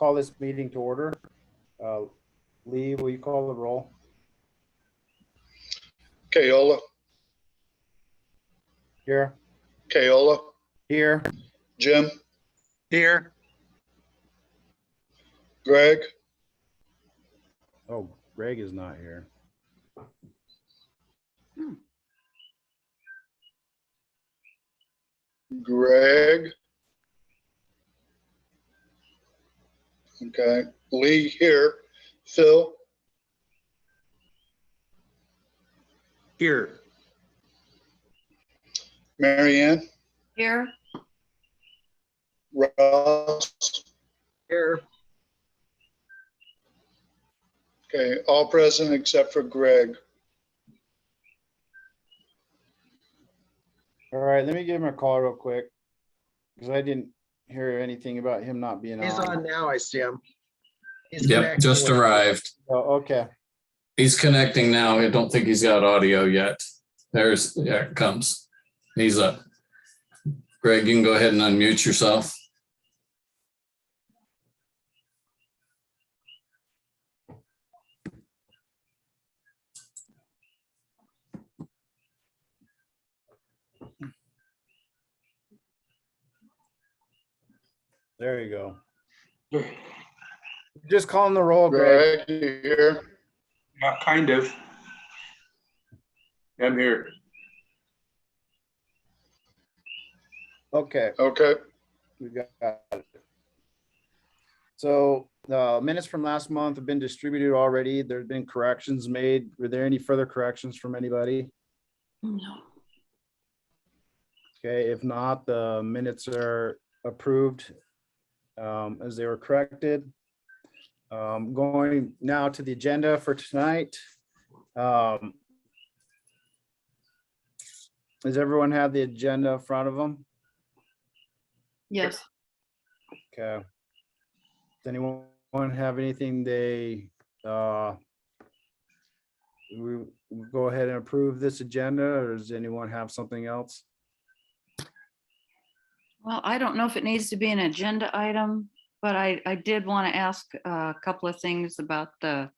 call this meeting to order. Lee, will you call the roll? Kayola. Here. Kayola. Here. Jim. Here. Greg. Oh, Greg is not here. Greg. Okay. Lee here. Phil. Here. Marianne. Here. Ross. Here. Okay. All present except for Greg. All right, let me give him a call real quick because I didn't hear anything about him not being He's on. on now. I see him. He's Yep, connecting just with- arrived. Oh, okay. He's connecting now. I don't think he's got audio yet. Yeah, it comes. He's up. Greg, you can go ahead and unmute yourself. There you go. Just calling the roll, Greg. Greg, you here? Yeah, kind of. I'm here. Okay, Okay. we got it. So the minutes from last month have been distributed already. There's been corrections made. Were there any further corrections from anybody? No. Okay, if not, the minutes are approved as they were corrected. Going now to the agenda for tonight. Does everyone have the agenda in front of them? Yes. Okay. Does anyone have anything we go ahead and approve this agenda, or does anyone have something else? Well, I don't know if it needs to be an agenda item, but I did want to ask a couple of things about the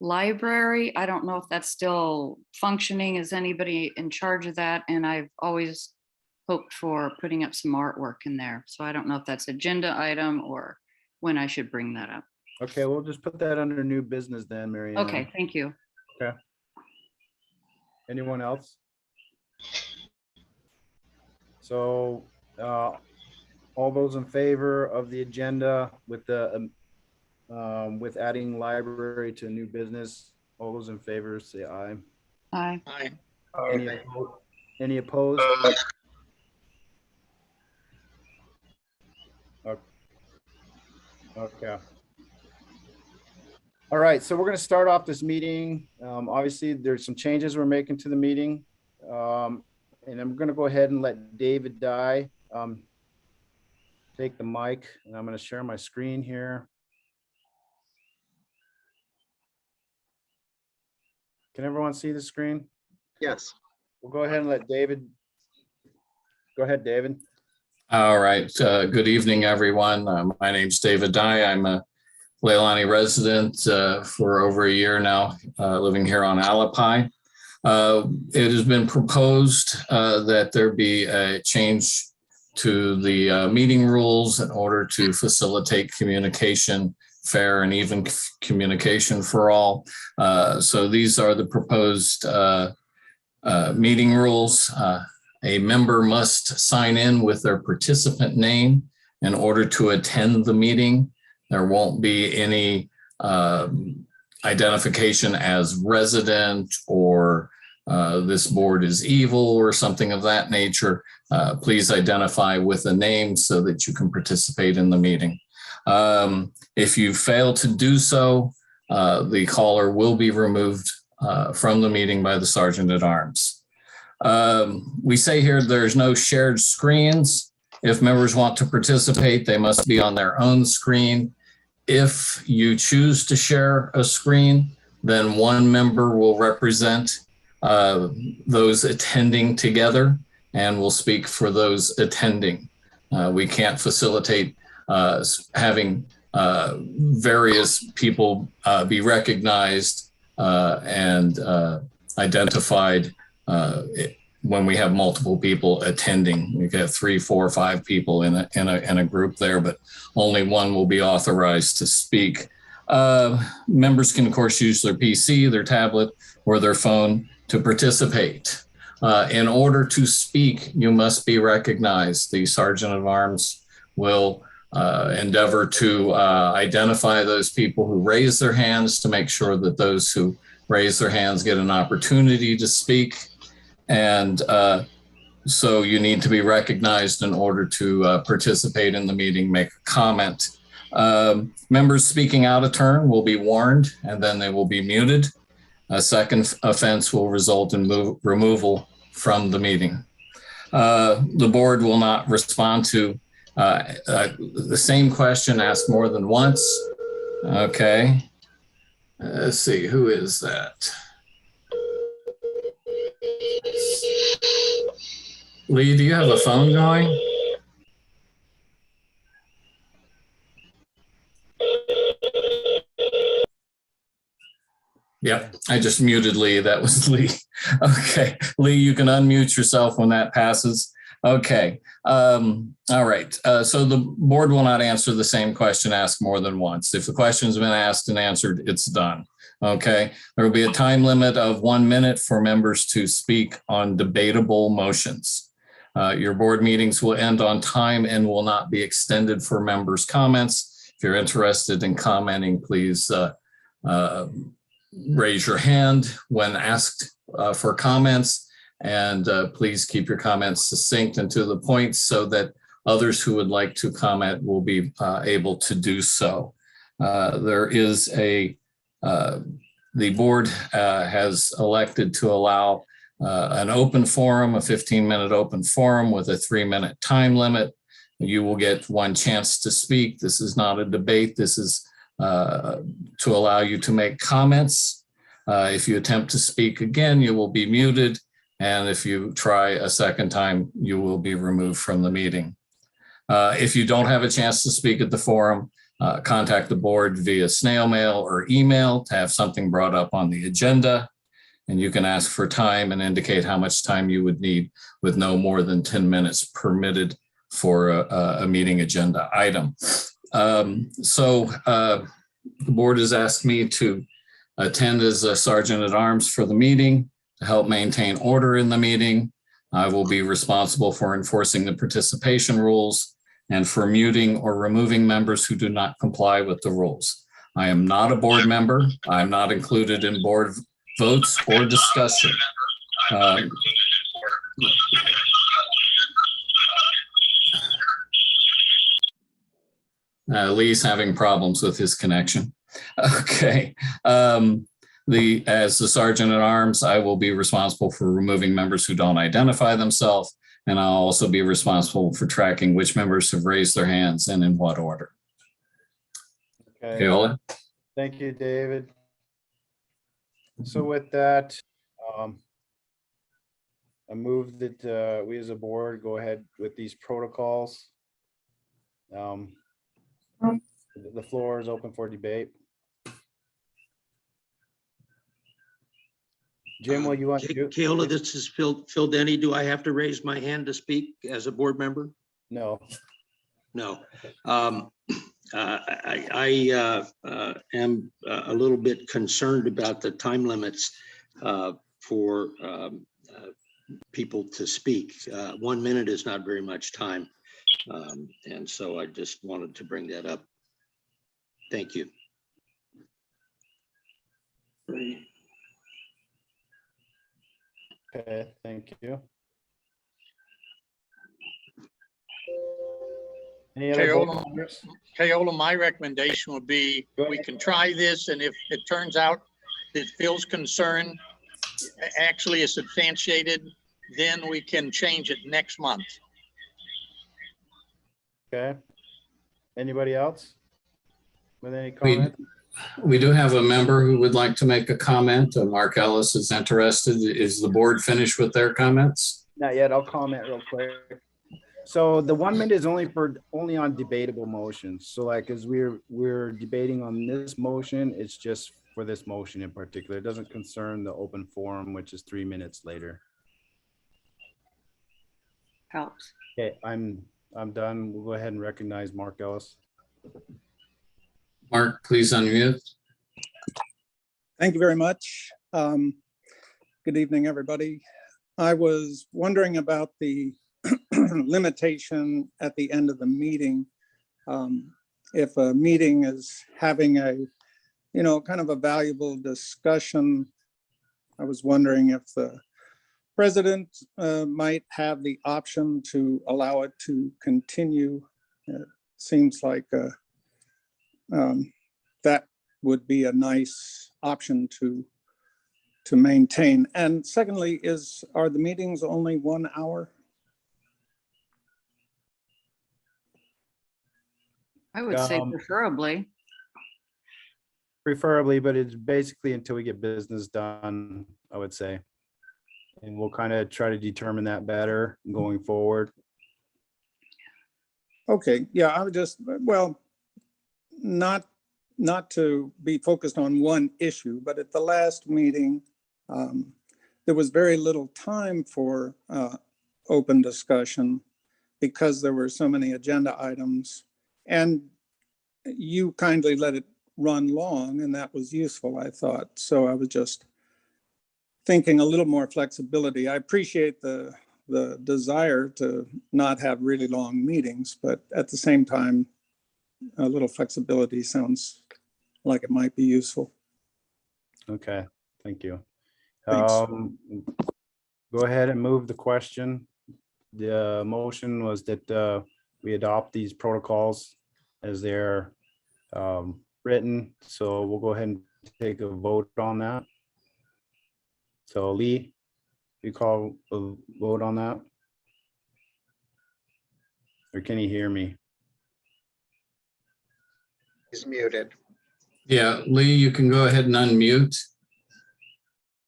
library. I don't know if that's still functioning. Is anybody in charge of that? And I've always hoped for putting up some artwork in there. So I don't know if that's agenda item or when I should bring that up. Okay, we'll just put that under new business then, Mary Ann. Okay, thank you. Okay. Anyone else? So all those in favor of the agenda with the with adding library to new business, all those in favor say aye. Aye. Aye. Any opposed? Okay. All right, so we're going to start off this meeting. Obviously, there's some changes we're making to the meeting. And I'm going to go ahead and let David Dye take the mic, and I'm going to share my screen here. Can everyone see the screen? Yes. We'll go ahead and let David. Go ahead, David. All right. Good evening, everyone. My name's David Dye. I'm a Leilani resident for over a year now, living here on Alapai. It has been proposed that there be a change to the meeting rules in order to facilitate communication, fair and even communication for all. So these are the proposed meeting rules. A member must sign in with their participant name in order to attend the meeting. There won't be any identification as resident or this board is evil or something of that nature. Please identify with a name so that you can participate in the meeting. If you fail to do so, the caller will be removed from the meeting by the Sergeant at Arms. We say here there's no shared screens. If members want to participate, they must be on their own screen. If you choose to share a screen, then one member will represent those attending together and will speak for those attending. We can't facilitate having various people be recognized and identified when we have multiple people attending. We could have 3, 4, 5 people in a group there, but only one will be authorized to speak. Members can, of course, use their PC, their tablet, or their phone to participate. In order to speak, you must be recognized. The Sergeant at Arms will endeavor to identify those people who raise their hands to make sure that those who raise their hands get an opportunity to speak. And so you need to be recognized in order to participate in the meeting, make a comment. Members speaking out of turn will be warned, and then they will be muted. A second offense will result in removal from the meeting. The board will not respond to the same question asked more than once. Okay. Let's see, who is that? Lee, do you have a phone going? Yep, I just muted Lee. That was Lee. Okay, Lee, you can unmute yourself when that passes. Okay, all right. So the board will not answer the same question asked more than once. If the question's been asked and answered, it's done. Okay, there will be a time limit of 1 minute for members to speak on debatable motions. Your board meetings will end on time and will not be extended for members' comments. If you're interested in commenting, please raise your hand when asked for comments, and please keep your comments succinct and to the point so that others who would like to comment will be able to do so. There is the board has elected to allow an open forum, a 15-minute open forum with a 3-minute time limit. You will get one chance to speak. This is not a debate. This is to allow you to make comments. If you attempt to speak again, you will be muted. And if you try a second time, you will be removed from the meeting. If you don't have a chance to speak at the forum, contact the board via snail mail or email to have something brought up on the agenda. And you can ask for time and indicate how much time you would need, with no more than 10 minutes permitted for a meeting agenda item. The board has asked me to attend as a Sergeant at Arms for the meeting to help maintain order in the meeting. I will be responsible for enforcing the participation rules and for muting or removing members who do not comply with the rules. I am not a board member. I am not included in board votes or discussion. Lee's having problems with his connection. Okay. As the Sergeant at Arms, I will be responsible for removing members who don't identify themselves, and I'll also be responsible for tracking which members have raised their hands and in what order. Okay. Keola? Thank you, David. So with that, I move that we as a board go ahead with these protocols. The floor is open for debate. Jim, what you want to do? Keola, this is Phil Denny. Do I have to raise my hand to speak as a board member? No. No. I am a little bit concerned about the time limits for people to speak. 1 minute is not very much time. And so I just wanted to bring that up. Thank you. Okay, thank you. Any other board members? Keola, my recommendation would be we can try this, and if it turns out that Phil's concern actually is substantiated, then we can change it next month. Okay. Anybody else with any comment? We do have a member who would like to make a comment. Mark Ellis is interested. Is the board finished with their comments? Not yet. I'll comment real quick. So the 1 minute is only on debatable motions. So like, as we're debating on this motion, it's just for this motion in particular. It doesn't concern the open forum, which is 3 minutes later. Helps. Okay, I'm done. We'll go ahead and recognize Mark Ellis. Mark, please unmute. Thank you very much. Good evening, everybody. I was wondering about the limitation at the end of the meeting. If a meeting is having a, kind of a valuable discussion, I was wondering if the president might have the option to allow it to continue. It seems like that would be a nice option to maintain. And secondly, are the meetings only 1 hour? I would say Um, preferably. Preferably, but it's basically until we get business done, I would say. And we'll kind of try to determine that better going forward. Okay, yeah, I would just, well, not to be focused on one issue, but at the last meeting, there was very little time for open discussion because there were so many agenda items. And you kindly let it run long, and that was useful, I thought. So I was just thinking a little more flexibility. I appreciate the desire to not have really long meetings, but at the same time, a little flexibility sounds like it might be useful. Okay, thank you. Thanks. Go ahead and move the question. The motion was that we adopt these protocols as they're written. So we'll go ahead and take a vote on that. So Lee, you call a vote on that? Or can you hear me? He's muted. Yeah, Lee, you can go ahead and unmute.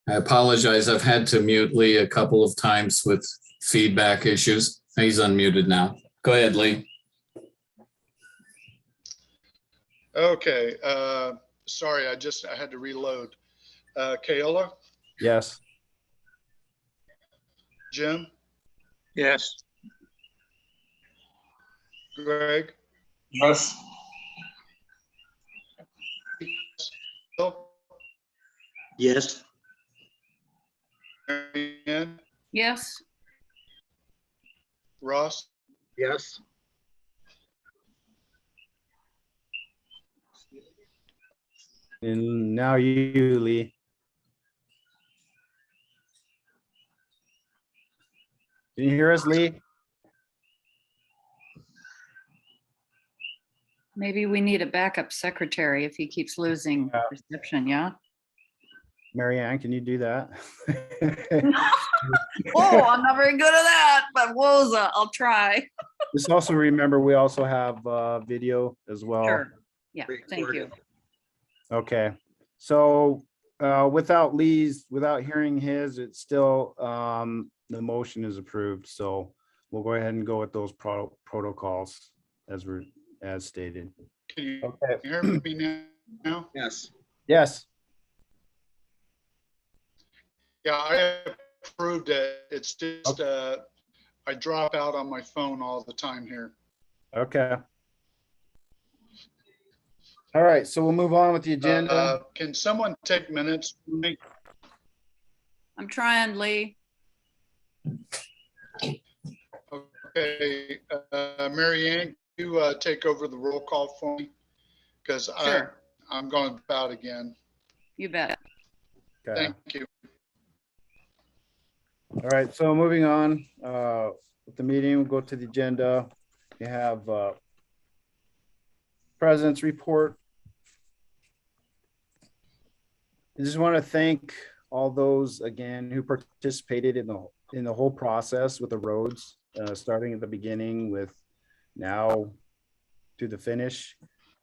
I apologize. I've had to mute Lee a couple of times with feedback issues. He's unmuted now. Go ahead, Lee. Okay, sorry, I had to reload. Kayla, Yes. Jim, Yes. Greg, Yes. Bill, Yes, Mary Ann, Yes, Ross, Yes. And now you, Lee. Can you hear us, Lee? maybe we need a backup secretary if he keeps losing Yeah. reception, yeah? Mary Ann, can you do that? Oh, I'm not very good at that, but Woza, I'll try. Just also remember, we also have video as well. Sure. Yeah, thank you. Recorded. Okay, so without hearing his, it's still, the motion is approved. So we'll go ahead and go with those protocols as stated. can you Okay, hear me now? Yes. yes, Yeah, I approved it. It's just, I drop out on my phone all the time here. okay. All right, so we'll move on with the agenda. Can someone take minutes for me? I'm trying, Lee. Okay, Mary Ann, you take over the roll call for me? Because Sure. I'm going out again. You bet. Okay. Thank you. All right, so moving on with the meeting, we'll go to the agenda. You have President's report. I just want to thank all those again who participated in the whole process with the roads, starting at the beginning with now to the finish.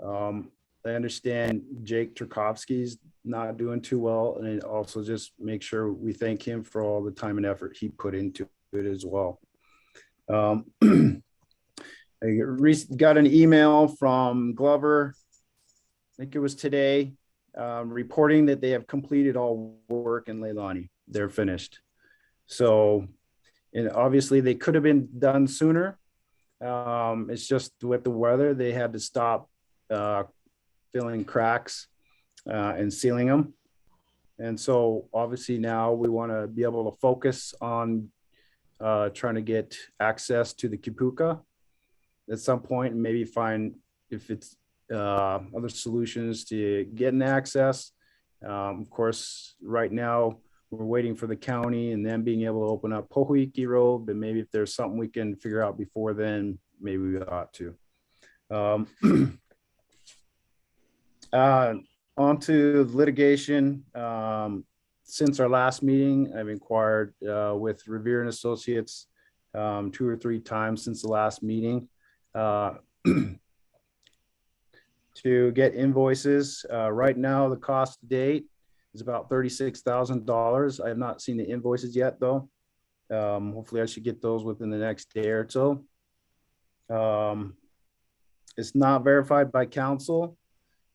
I understand Jake Turkovsky's not doing too well, and also just make sure we thank him for all the time and effort he put into it as well. got an email from Glover, I think it was today, reporting that they have completed all work in Leilani. They're finished. So, and obviously they could have been done sooner. It's just with the weather, they had to stop filling cracks and sealing them. And so obviously now we want to be able to focus on trying to get access to the Kipuka at some point, and maybe find if it's other solutions to getting access. Of course, right now we're waiting for the county and then being able to open up Pohuiki Road, but maybe if there's something we can figure out before then, maybe we ought to. On to litigation. Since our last meeting, I've inquired with Revere and Associates 2 or 3 times since the last meeting to get invoices. Right now, the cost to date is about $36,000. I have not seen the invoices yet, though. Hopefully, I should get those within the next day or so. It's not verified by council.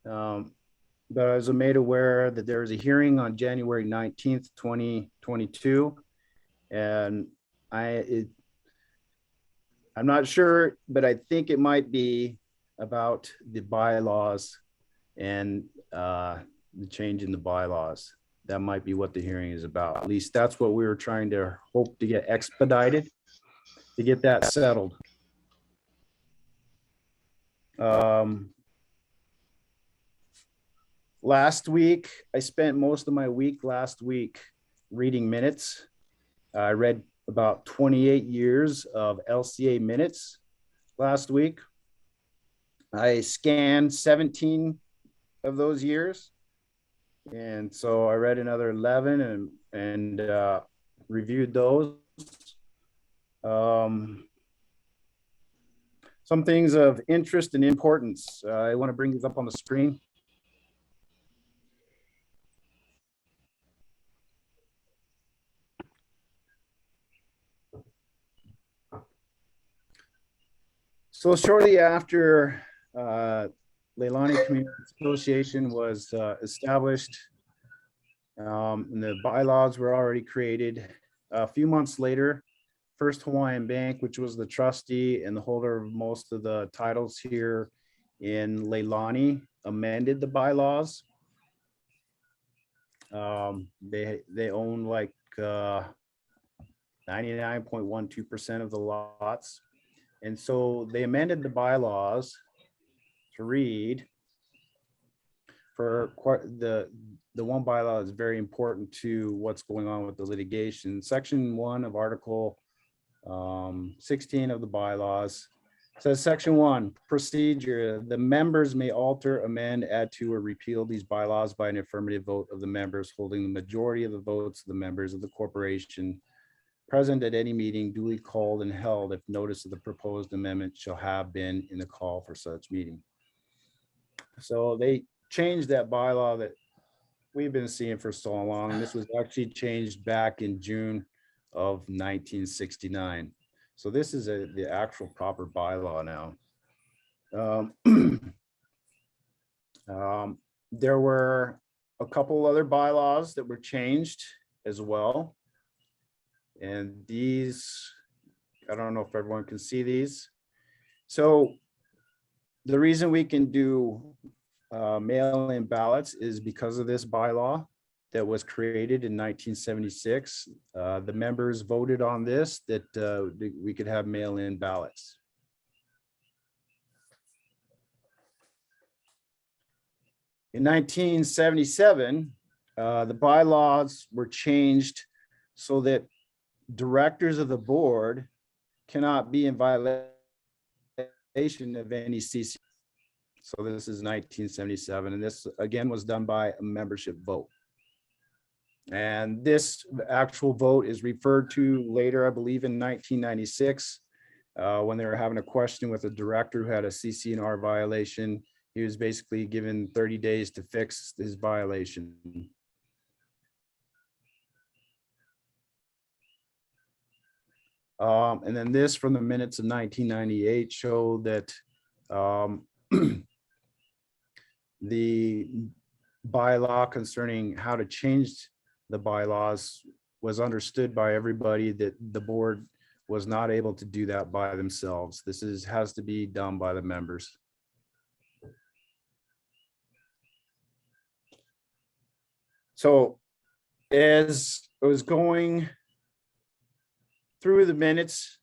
But I was made aware that there was a hearing on January 19th, 2022. And I'm not sure, but I think it might be about the bylaws and the change in the bylaws. That might be what the hearing is about. At least that's what we were trying to hope to get expedited, to get that settled. Last week, I spent most of my week last week reading minutes. I read about 28 years of LCA minutes last week. I scanned 17 of those years. And so I read another 11 and reviewed those. Some things of interest and importance. I want to bring these up on the screen. So shortly after Leilani Community Association was established, and the bylaws were already created, a few months later, First Hawaiian Bank, which was the trustee and the holder of most of the titles here in Leilani, amended the bylaws. They own like 99.12% of the lots. And so they amended the bylaws to read for the one bylaw is very important to what's going on with the litigation. Section 1 of Article 16 of the bylaws says, Section 1, procedure. The members may alter, amend, add to, or repeal these bylaws by an affirmative vote of the members holding the majority of the votes of the members of the corporation present at any meeting duly called and held if notice of the proposed amendment shall have been in the call for such meeting. So they changed that bylaw that we've been seeing for so long. And this was actually changed back in June of 1969. So this is the actual proper bylaw now. There were a couple other bylaws that were changed as well. And these, I don't know if everyone can see these. So the reason we can do mail-in ballots is because of this bylaw that was created in 1976. The members voted on this, that we could have mail-in ballots. In 1977, the bylaws were changed so that directors of the board cannot be in violation of any CC. So this is 1977, and this again was done by a membership vote. And this actual vote is referred to later, I believe in 1996, when they were having a question with a director who had a CC&R violation. He was basically given 30 days to fix his violation. And then this from the minutes of 1998 showed that the bylaw concerning how to change the bylaws was understood by everybody, that the board was not able to do that by themselves. This has to be done by the members. So as I was going through the minutes,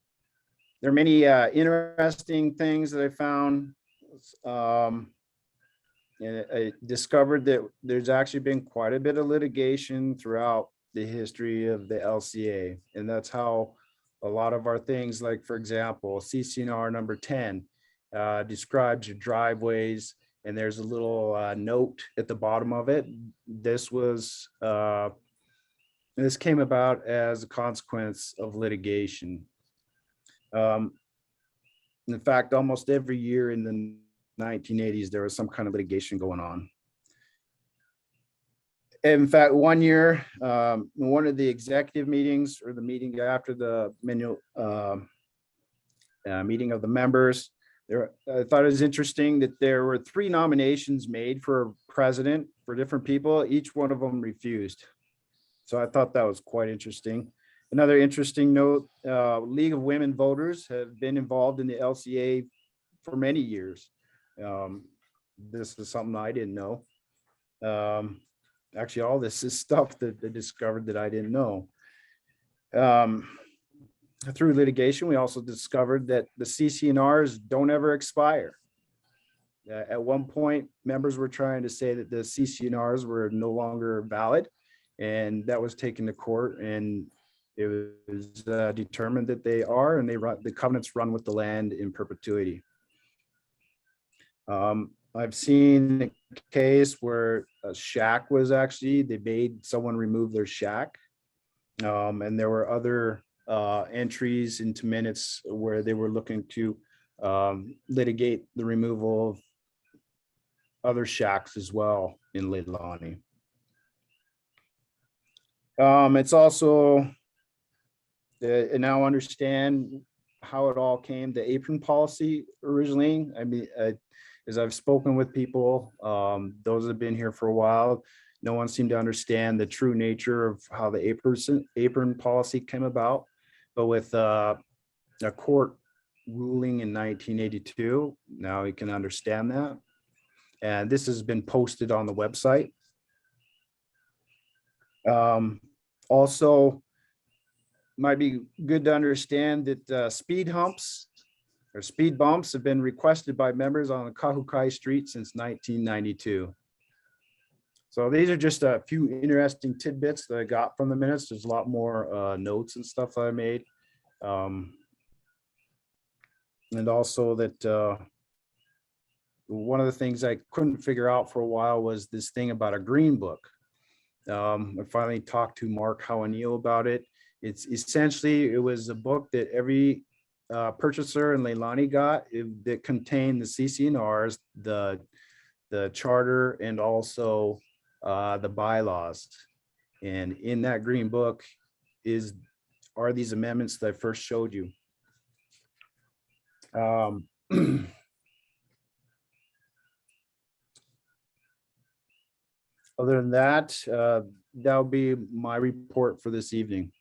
there are many interesting things that I found. And I discovered that there's actually been quite a bit of litigation throughout the history of the LCA. And that's how a lot of our things, like, for example, CCNR number 10 describes your driveways, and there's a little note at the bottom of it. This came about as a consequence of litigation. In fact, almost every year in the 1980s, there was some kind of litigation going on. In fact, one year, one of the executive meetings, or the meeting after the meeting of the members, I thought it was interesting that there were 3 nominations made for president for different people. Each one of them refused. So I thought that was quite interesting. Another interesting note, League of Women Voters have been involved in the LCA for many years. This is something I didn't know. Actually, all this is stuff that I discovered that I didn't know. Through litigation, we also discovered that the CCNRs don't ever expire. At one point, members were trying to say that the CCNRs were no longer valid, and that was taken to court, and it was determined that they are, and the covenants run with the land in perpetuity. I've seen a case where a shack was actually, they made someone remove their shack. And there were other entries into minutes where they were looking to litigate the removal of other shacks as well in Leilani. It's also, I now understand how it all came, the apron policy originally. I mean, as I've spoken with people, those that have been here for a while, no one seemed to understand the true nature of how the apron policy came about. But with a court ruling in 1982, now you can understand that. And this has been posted on the website. Also, might be good to understand that speed humps or speed bumps have been requested by members on Kahukai Street since 1992. So these are just a few interesting tidbits that I got from the minutes. There's a lot more notes and stuff that I made. And also that one of the things I couldn't figure out for a while was this thing about a green book. I finally talked to Mark Howaniel about it. It's essentially, it was a book that every purchaser in Leilani got that contained the CCNRs, the charter, and also the bylaws. And in that green book are these amendments that I first showed you. Other than that, that'll be my report for this evening.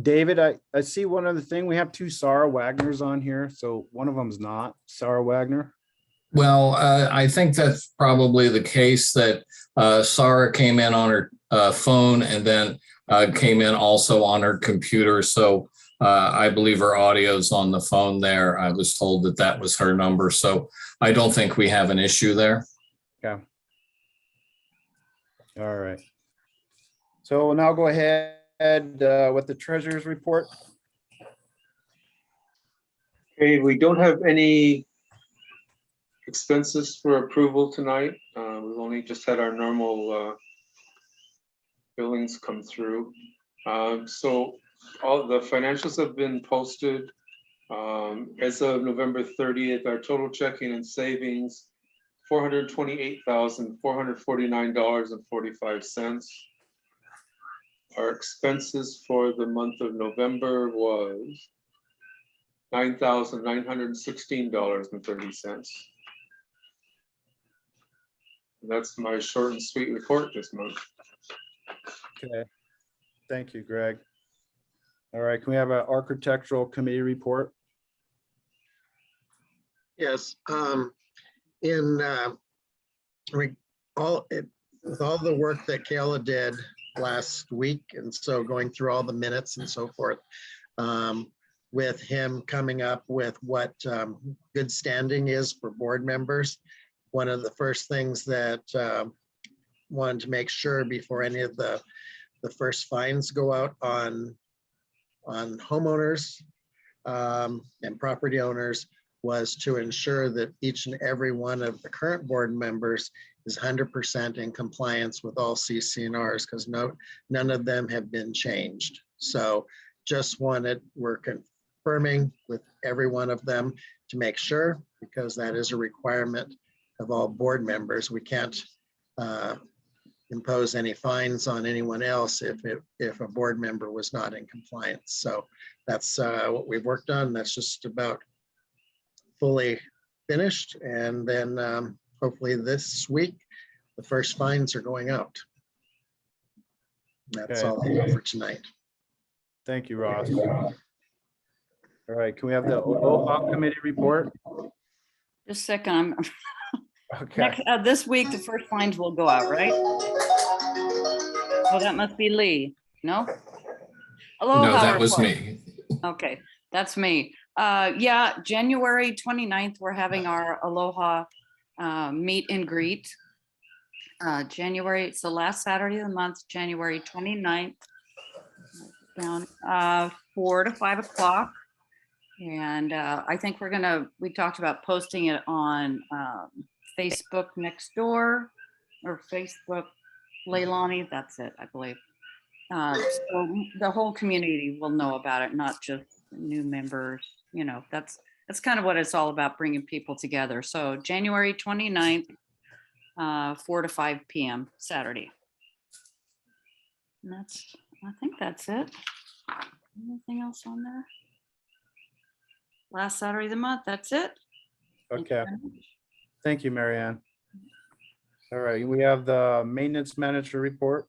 David, I see one other thing. We have 2 Sarah Wagners on here. So one of them's not Sarah Wagner. Well, I think that's probably the case, that Sarah came in on her phone and then came in also on her computer. So I believe her audio's on the phone there. I was told that that was her number. So I don't think we have an issue there. Okay. All right. So we'll now go ahead with the treasurer's report. Okay, we don't have any expenses for approval tonight. We've only just had our normal billings come through. So all the financials have been posted. As of November 30th, our total checking and savings, $428,449.45. Our expenses for the month of November was $9,916.30. That's my short and sweet report this month. Okay. Thank you, Greg. All right, can we have an architectural committee report? Yes, in with all the work that Kayla did last week, and so going through all the minutes and so forth, with him coming up with what good standing is for board members, one of the first things that wanted to make sure before any of the first fines go out on homeowners and property owners was to ensure that each and every one of the current board members is 100% in compliance with all CC&Rs, because none of them have been changed. So we're confirming with every one of them to make sure, because that is a requirement of all board members. We can't impose any fines on anyone else if a board member was not in compliance. So that's what we've worked on. That's just about fully finished. And then hopefully this week, the first fines are going out. That's Okay. all I have for tonight. Thank you, Ross. All right, can we have the OHA committee report? Just a second, I'm, Okay, next, this week, the first fines will go out, right? Oh, that must be Lee, no? No, Aloha that was report. me. Okay, that's me. Yeah, January 29th, we're having our Aloha meet and greet. January, it's the last Saturday of the month, January 29th. Down 4 to 5 o'clock. And I think we talked about posting it on Facebook next door or Facebook Leilani, that's it, I believe. So the whole community will know about it, not just new members. You know, that's kind of what it's all about, bringing people together. So January 29th, 4 to 5 p.m. Saturday. And I think that's it. Anything else on there? Last Saturday of the month, that's it. Thank you okay. very much. Thank you, Marianne. All right, we have the maintenance manager report.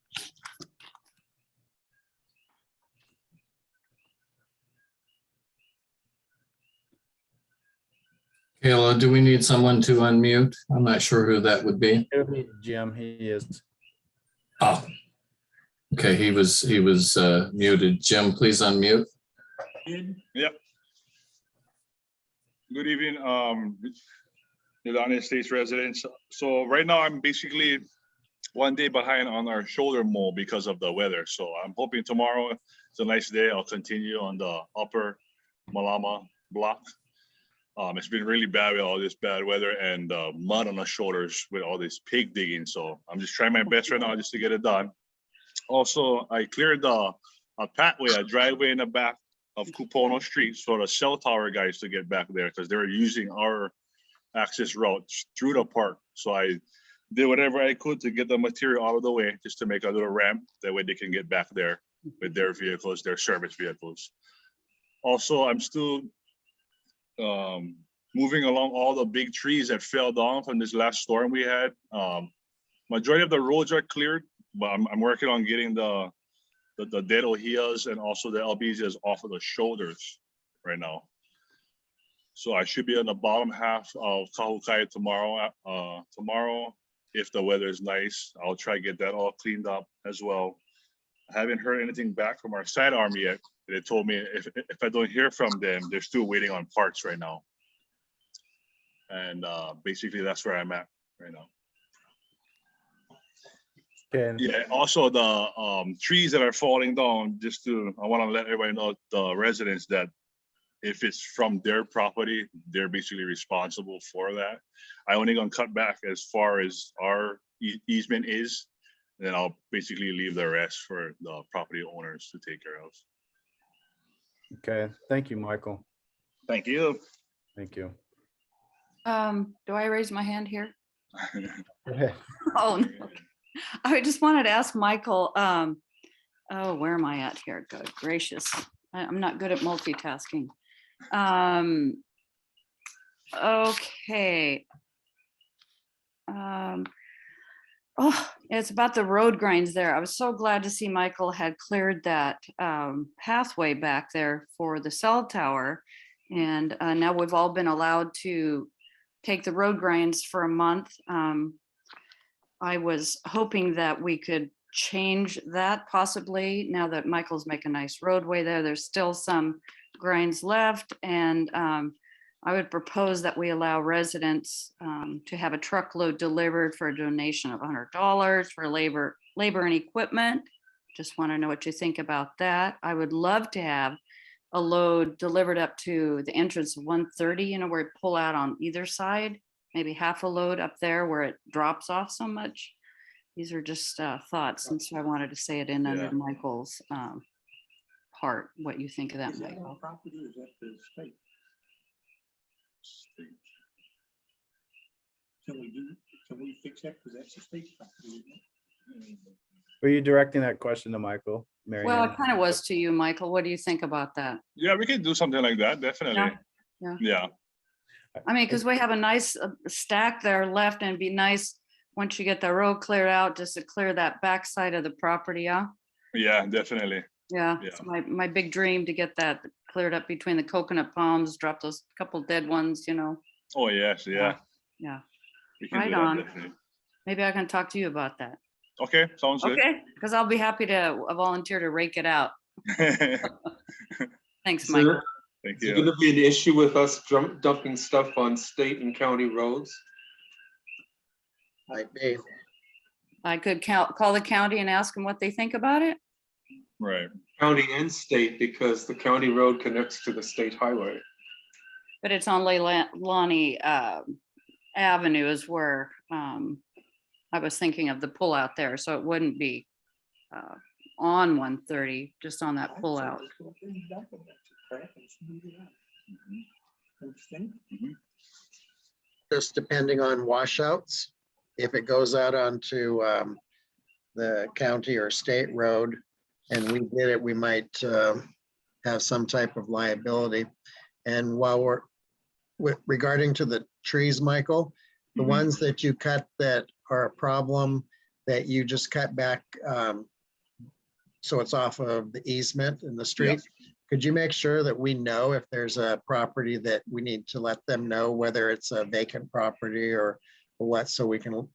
Kayla, do we need someone to unmute? I'm not sure who that would be. It'll be Jim, he is. Oh, okay, he was muted. Jim, please unmute. Yep. Good evening, United States residents. So right now I'm basically 1 day behind on our shoulder mow because of the weather. So I'm hoping tomorrow is a nice day. I'll continue on the upper Malama block. It's been really bad with all this bad weather and mud on the shoulders with all this pig digging. So I'm just trying my best right now just to get it done. Also, I cleared a pathway, a driveway in the back of Cupono Street for the cell tower guys to get back there because they were using our access route through the park. So I did whatever I could to get the material out of the way just to make a little ramp. That way they can get back there with their vehicles, their service vehicles. Also, I'm still moving along all the big trees that fell down from this last storm we had. Majority of the roads are cleared, but I'm working on getting the dead ohias and also the albizas off of the shoulders right now. So I should be on the bottom half of Kahukai tomorrow. Tomorrow, if the weather is nice, I'll try to get that all cleaned up as well. I haven't heard anything back from our sidearm yet. They told me if I don't hear from them, they're still waiting on parts right now. And basically that's where I'm at right now. Okay. Yeah, also the trees that are falling down, I want to let everybody know, the residents, that if it's from their property, they're basically responsible for that. I only gonna cut back as far as our easement is, and then I'll basically leave the rest for the property owners to take care of. Okay, thank you, Michael. Thank you. Thank you. Do I raise my hand here? Go ahead. Oh, no. I just wanted to ask Michael, Oh, where am I at here? Good gracious. I'm not good at multitasking. Okay. Oh, it's about the road grinds there. I was so glad to see Michael had cleared that pathway back there for the cell tower. And now we've all been allowed to take the road grinds for a month. I was hoping that we could change that possibly now that Michael's making a nice roadway there. There's still some grinds left, and I would propose that we allow residents to have a truckload delivered for a donation of $100 for labor and equipment. Just want to know what you think about that. I would love to have a load delivered up to the entrance of 130, you know, where it pull out on either side, maybe half a load up there where it drops off so much. These are just thoughts, and so I wanted to say it in under Yeah. Michael's part, what you think of that, Is that Michael. our property or is that the state? Can we fix that? Because that's the state's property, isn't it? Were you directing that question to Michael, Mary Well, Ann? it kind of was to you, Michael. What do you think about that? Yeah, we can do something like that, definitely. Yeah. Yeah, I mean, because we have a nice stack there left, and it'd be nice once you get the road cleared out, just to clear that backside of the property, yeah? yeah, definitely. Yeah, Yeah. it's my big dream to get that cleared up between the coconut palms, drop those couple dead ones, you know? Oh, yes, yeah. Yeah, We can Right do that, on. definitely. maybe I can talk to you about that. Okay, sounds good. Okay, because I'll be happy to volunteer to rake it out. Thanks, So Michael. Thank Is there you. gonna be an issue with us dumping stuff on state and county roads? Might be. I could call the county and ask them what they think about it. Right. County and state, because the county road connects to the state highway. But it's on Leilani Avenue is where I was thinking of the pullout there, so it wouldn't be on 130, just on that pullout. Just depending on washouts. If it goes out onto the county or state road and we did it, we might have some type of liability. And while we're regarding to the trees, Michael, the Mhm. ones that you cut that are a problem that you just cut back, so it's off of the easement in the street. Could you make sure that we know if there's a property that we need to let them know, whether it's a vacant property or what, so we can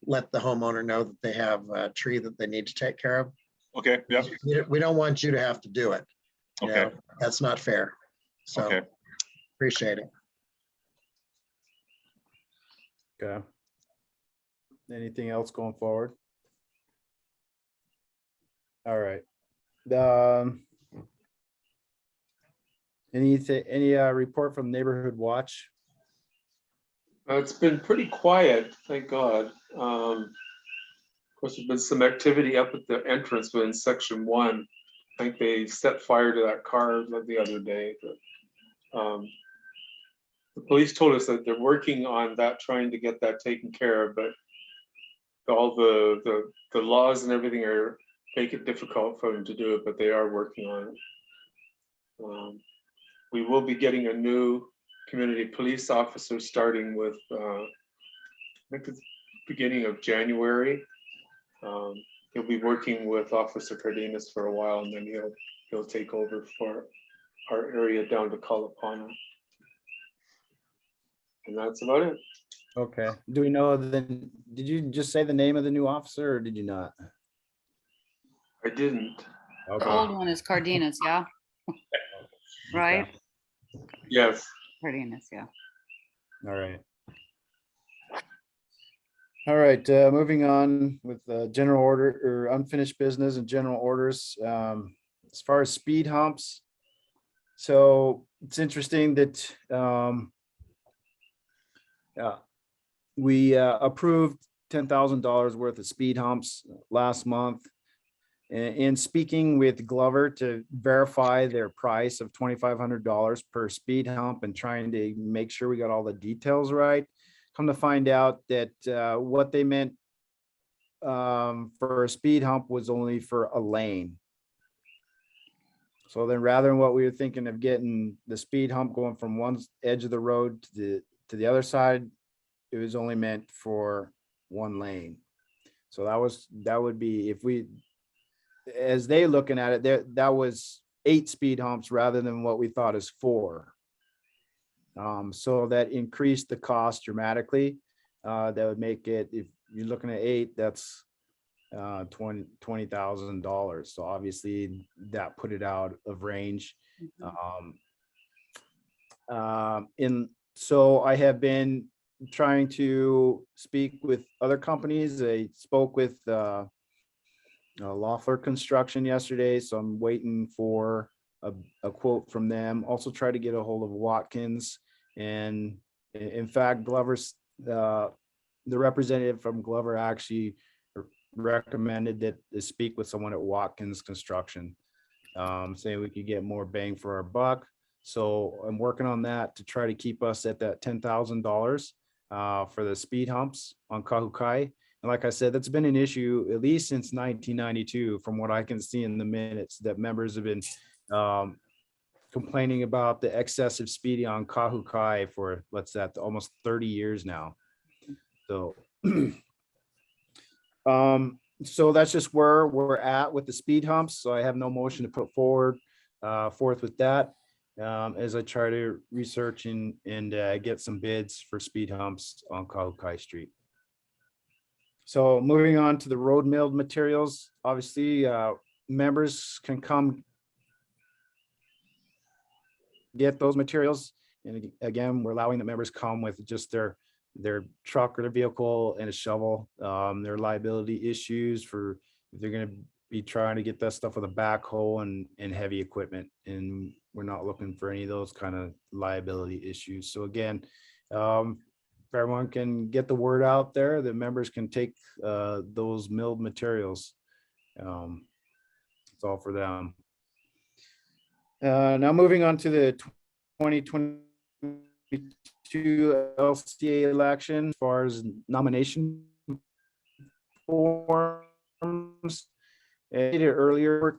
let the homeowner know that they have a tree that they need to take care of? Okay, yeah, We don't want you to have to do it. You okay, know, that's not fair. So okay. appreciate it. Okay. Anything else going forward? All right. Any report from Neighborhood Watch? It's been pretty quiet, thank God. Of course, there's been some activity up at the entrance within section 1. I think they set fire to that car the other day. But, the police told us that they're working on that, trying to get that taken care of, but all the laws and everything are make it difficult for them to do it, but they are working on it. We will be getting a new community police officer starting with, I think it's beginning of January. He'll be working with Officer Cardenas for a while, and then he'll take over for our area down to Kalapana. And that's about it. Okay. Do we know did you just say the name of the new officer or did you not? I didn't. The Okay. old one is Cardenas, yeah? Right? Yes. Cardenas, yeah. All right. All right, moving on with general order or unfinished business and general orders. As far as speed humps. So it's interesting that we approved $10,000 worth of speed humps last month. In speaking with Glover to verify their price of $2,500 per speed hump and trying to make sure we got all the details right, come to find out that what they meant for a speed hump was only for a lane. So then rather than what we were thinking of getting the speed hump going from one edge of the road to the other side, it was only meant for one lane. So that would be, if we, as they looking at it, that was 8 speed humps rather than what we thought is 4. So that increased the cost dramatically. That would make it, if you're looking at 8, that's $20,000. So obviously that put it out of range. So I have been trying to speak with other companies. I spoke with Loeffler Construction yesterday, so I'm waiting for a quote from them. Also try to get a hold of Watkins, and in fact, Glover's the representative from Glover actually recommended that to speak with someone at Watkins Construction, saying we could get more bang for our buck. So I'm working on that to try to keep us at that $10,000 for the speed humps on Kahukai. And like I said, that's been an issue at least since 1992, from what I can see in the minutes, that members have been complaining about the excessive speeding on Kahukai for, what's that, almost 30 years now. So, so that's just where we're at with the speed humps. So I have no motion to put forth with that, as I try to research and get some bids for speed humps on Kahukai Street. So moving on to the road milled materials, obviously, members can come get those materials. And again, we're allowing the members come with just their truck or their vehicle and a shovel. Their liability issues for if they're going to be trying to get that stuff with a backhoe and heavy equipment. And we're not looking for any of those kind of liability issues. So again, if everyone can get the word out there, the members can take those milled materials. It's all for them. Now moving on to the 2022 LCA election, as far as nomination forms. I did it earlier.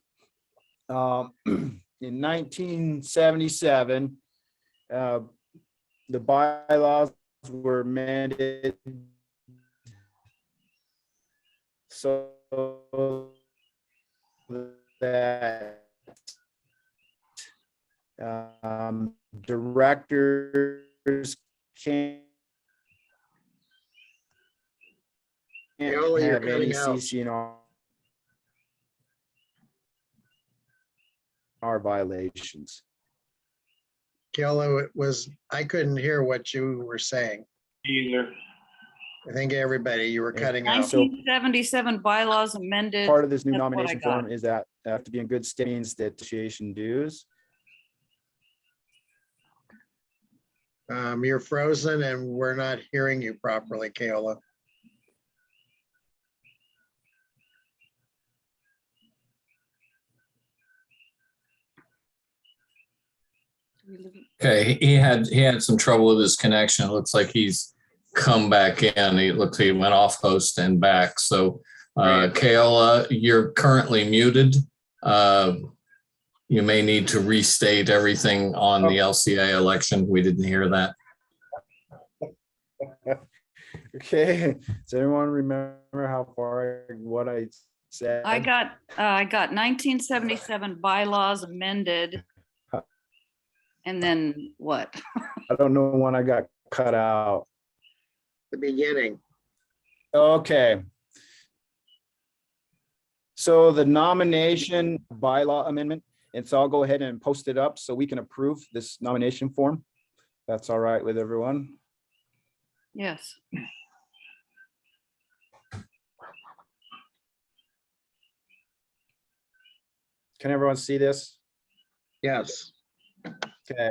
In 1977, the bylaws were amended so that directors can't Neil, you're have any cutting out. CCNR violations. Kello, I couldn't hear what you were saying. Either. I think everybody, you were Yeah. cutting out. 1977 bylaws amended. Part of this new That's what I nomination got. form is that they have to be in good standings, that association dues. You're frozen and we're not hearing you properly, Keola. Okay, he had some trouble with his connection. It looks like he's come back in. He looks like he went off host and back. So Keola, you're currently muted. You may need to restate everything on the LCA election. We didn't hear that. Okay, does everyone remember how far what I said? I got 1977 bylaws amended. And then what? I don't know when I got cut out. The beginning. Okay. So the nomination bylaw amendment, and so I'll go ahead and post it up so we can approve this nomination form. That's all right with everyone. Yes. Can everyone see this? Yes. Okay.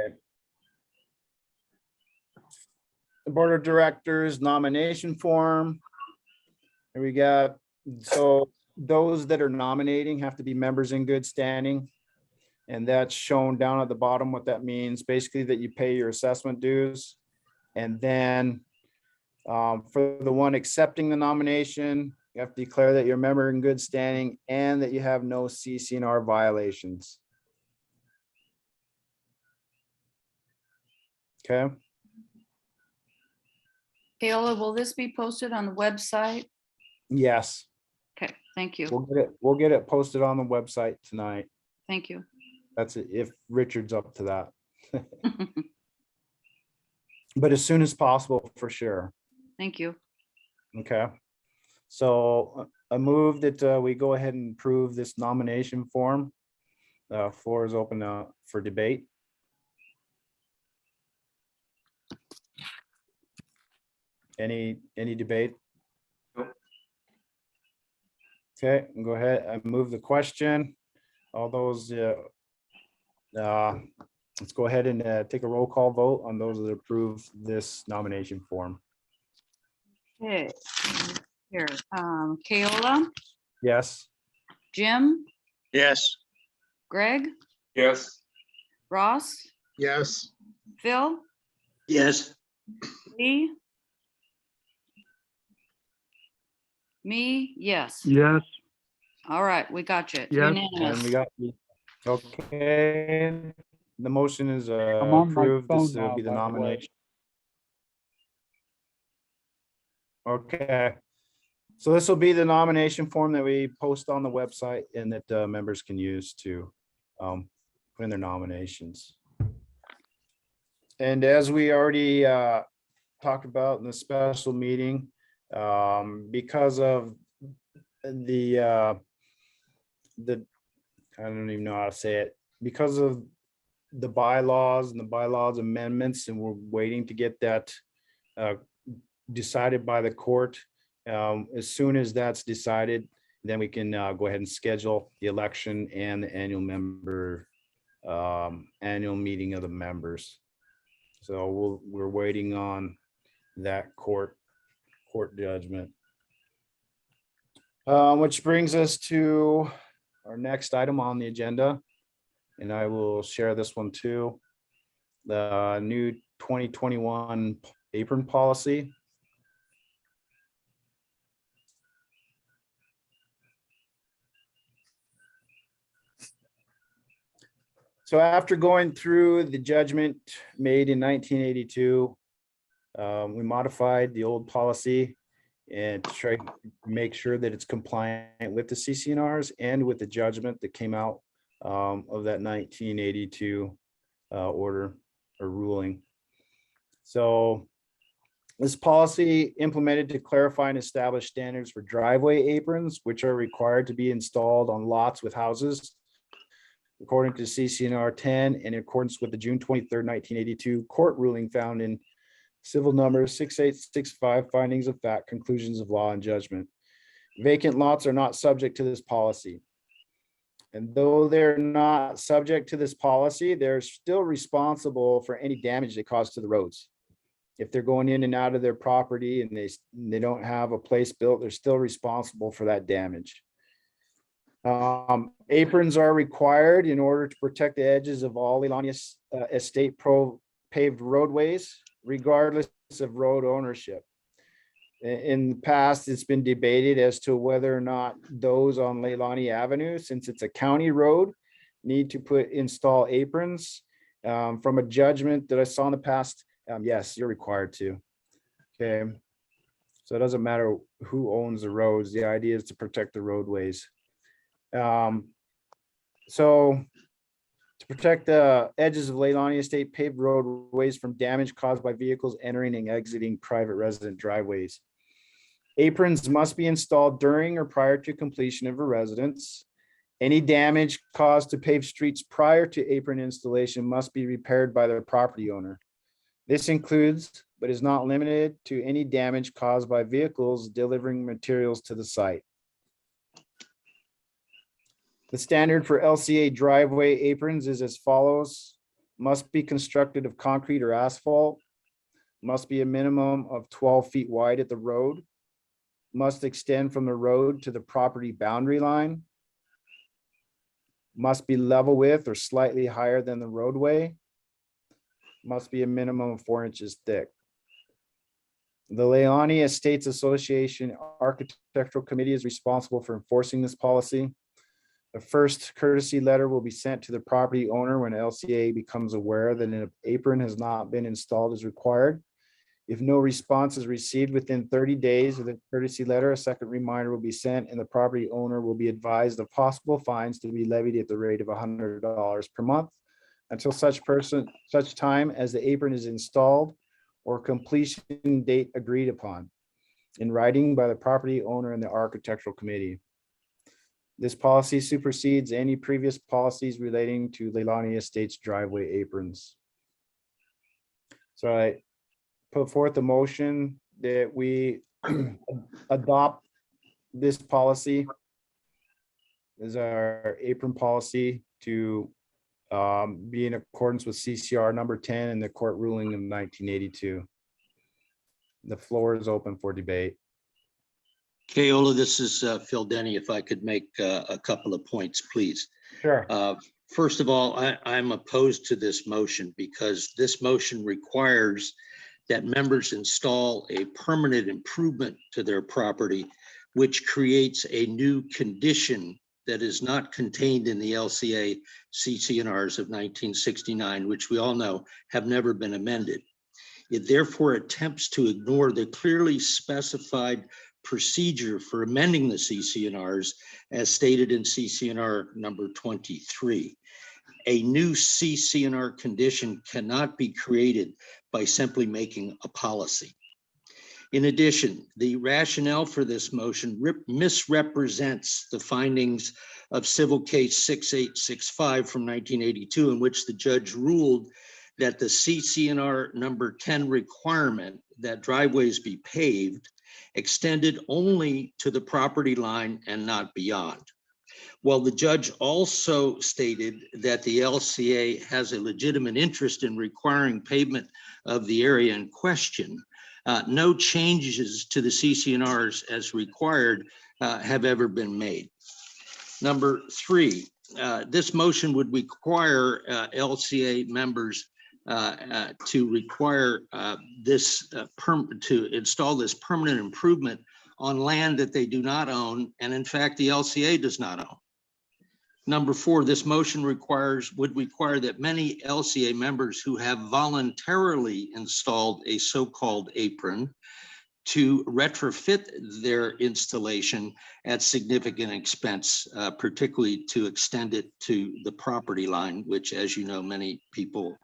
The Board of Directors nomination form. Here we got, so those that are nominating have to be members in good standing. And that's shown down at the bottom. What that means, basically that you pay your assessment dues. And then for the one accepting the nomination, you have to declare that you're a member in good standing and that you have no CCNR violations. Okay, Kayla, will this be posted on the website? yes, Okay, thank you. we'll get it posted on the website tonight. Thank you. That's it, if Richard's up to that. But as soon as possible, for sure. Thank you. Okay. So I move that we go ahead and approve this nomination form. Floor is open for debate. Any debate? Nope. Okay, go ahead. I move the question. All those, let's go ahead and take a roll call vote on those that approve this nomination form. Okay, here, Kayla, Yes, Jim, Yes, Greg, Yes, Ross, Yes, Phil, Yes, Lee. Me, yes. Yes, All right, we got you. It's Yes. and unanimous. we got, okay, the motion is I'm on my approved. This phone will now, be the by the way. nomination. Okay, so this will be the nomination form that we post on the website and that members can use to put in their nominations. And as we already talked about in the special meeting, because of the I don't even know how to say it, because of the bylaws and the bylaws amendments, and we're waiting to get that decided by the court. As soon as that's decided, then we can go ahead and schedule the election and the annual meeting of the members. So we're waiting on that court judgment. Which brings us to our next item on the agenda, and I will share this one too. The new 2021 apron policy. So after going through the judgment made in 1982, we modified the old policy and to try to make sure that it's compliant with the CCNRs and with the judgment that came out of that 1982 order or ruling. So this policy implemented to clarify and establish standards for driveway aprons, which are required to be installed on lots with houses according to CCNR 10 and in accordance with the June 23rd, 1982 court ruling found in civil number 6865, findings of fact, conclusions of law and judgment. Vacant lots are not subject to this policy. And though they're not subject to this policy, they're still responsible for any damage they cause to the roads. If they're going in and out of their property and they don't have a place built, they're still responsible for that damage. Aprons are required in order to protect the edges of all Leilani estate paved roadways, regardless of road ownership. In the past, it's been debated as to whether or not those on Leilani Avenue, since it's a county road, need to install aprons. From a judgment that I saw in the past, yes, you're required to. Okay, so it doesn't matter who owns the roads. The idea is to protect the roadways. So to protect the edges of Leilani Estate paved roadways from damage caused by vehicles entering and exiting private resident driveways. Aprons must be installed during or prior to completion of a residence. Any damage caused to paved streets prior to apron installation must be repaired by the property owner. This includes, but is not limited to, any damage caused by vehicles delivering materials to the site. The standard for LCA driveway aprons is as follows: must be constructed of concrete or asphalt, must be a minimum of 12 feet wide at the road, must extend from the road to the property boundary line, must be level with or slightly higher than the roadway, must be a minimum of 4 inches thick. The Leilani Estates Association Architectural Committee is responsible for enforcing this policy. A first courtesy letter will be sent to the property owner when LCA becomes aware that an apron has not been installed as required. If no response is received within 30 days of the courtesy letter, a second reminder will be sent and the property owner will be advised of possible fines to be levied at the rate of $100 per month until such time as the apron is installed or completion date agreed upon in writing by the property owner and the architectural committee. This policy supersedes any previous policies relating to Leilani Estates driveway aprons. So I put forth a motion that we adopt this policy as our apron policy to be in accordance with CCR number 10 and the court ruling of 1982. The floor is open for debate. Keola, this is Phil Denny. If I could make a couple of points, please. Sure. First of all, I'm opposed to this motion because this motion requires that members install a permanent improvement to their property, which creates a new condition that is not contained in the LCA CC&Rs of 1969, which we all know have never been amended. It therefore attempts to ignore the clearly specified procedure for amending the CC&Rs as stated in CC&R number 23. A new CC&R condition cannot be created by simply making a policy. In addition, the rationale for this motion misrepresents the findings of civil case 6865 from 1982, in which the judge ruled that the CC&R number 10 requirement that driveways be paved extended only to the property line and not beyond. While the judge also stated that the LCA has a legitimate interest in requiring pavement of the area in question, no changes to the CC&Rs as required have ever been made. Number three, this motion would require LCA members to require to install this permanent improvement on land that they do not own, and in fact, the LCA does not own. Number four, this motion would require that many LCA members who have voluntarily installed a so-called apron to retrofit their installation at significant expense, particularly to extend it to the property line, which, as you know, many people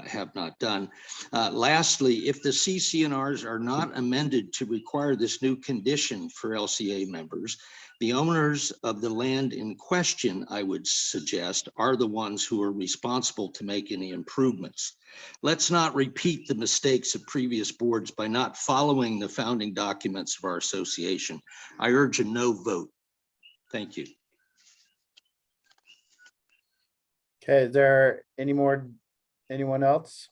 have not done. Lastly, if the CC&Rs are not amended to require this new condition for LCA members, the owners of the land in question, I would suggest, are the ones who are responsible to make any improvements. Let's not repeat the mistakes of previous boards by not following the founding documents of our association. I urge a no vote. Thank you. Okay, is there anyone else?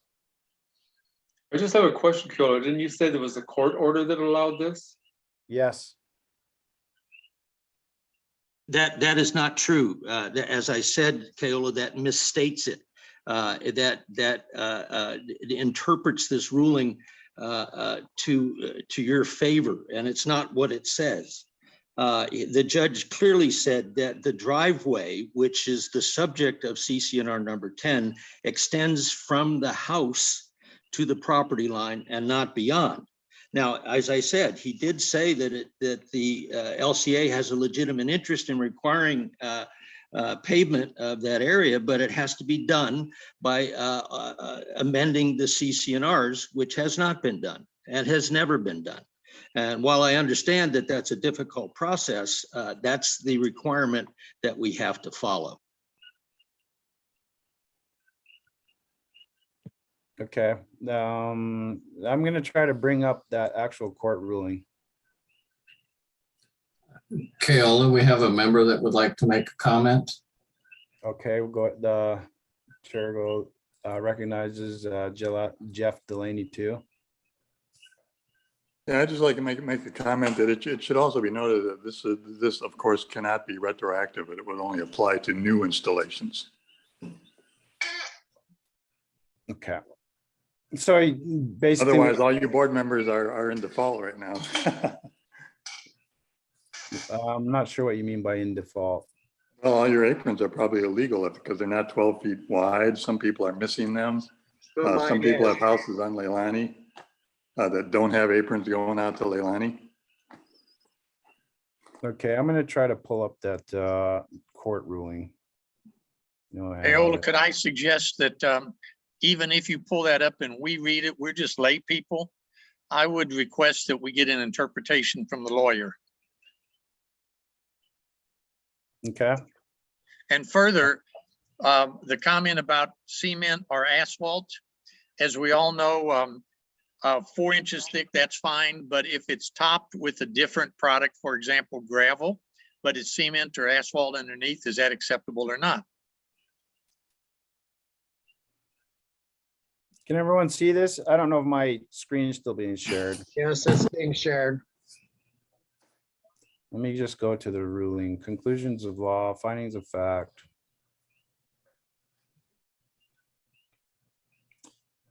I just have a question, Keola. Didn't you say there was a court order that allowed this? Yes. That is not true. As I said, Keola, that misstates it. That interprets this ruling to your favor, and it's not what it says. The judge clearly said that the driveway, which is the subject of CC&R number 10, extends from the house to the property line and not beyond. Now, as I said, he did say that the LCA has a legitimate interest in requiring pavement of that area, but it has to be done by amending the CC&Rs, which has not been done and has never been done. And while I understand that that's a difficult process, that's the requirement that we have to follow. Okay, I'm gonna try to bring up that actual court ruling. Keola, we have a member that would like to make a comment. Okay, we'll go, the chair recognizes Jeff Delaney too. Yeah, I'd just like to make a comment that it should also be noted that this of course cannot be retroactive, but it would only apply to new installations. Okay. So basically, Otherwise, all you board members are in default right now. I'm not sure what you mean by in default. Well, all your aprons are probably illegal because they're not 12 feet wide. Some people are missing them. So Some mine people is. have houses on Leilani that don't have aprons going out to Leilani. Okay, I'm gonna try to pull up that court ruling. No, I have Aola, it. could I suggest that even if you pull that up and we read it, we're just lay people. I would request that we get an interpretation from the lawyer. Okay, And further, the comment about cement or asphalt, as we all know, 4 inches thick, that's fine. But if it's topped with a different product, for example, gravel, but it's cement or asphalt underneath, is that acceptable or not? can everyone see this? I don't know if my screen is still being shared. Yes, it's being shared. Let me just go to the ruling, conclusions of law, findings of fact.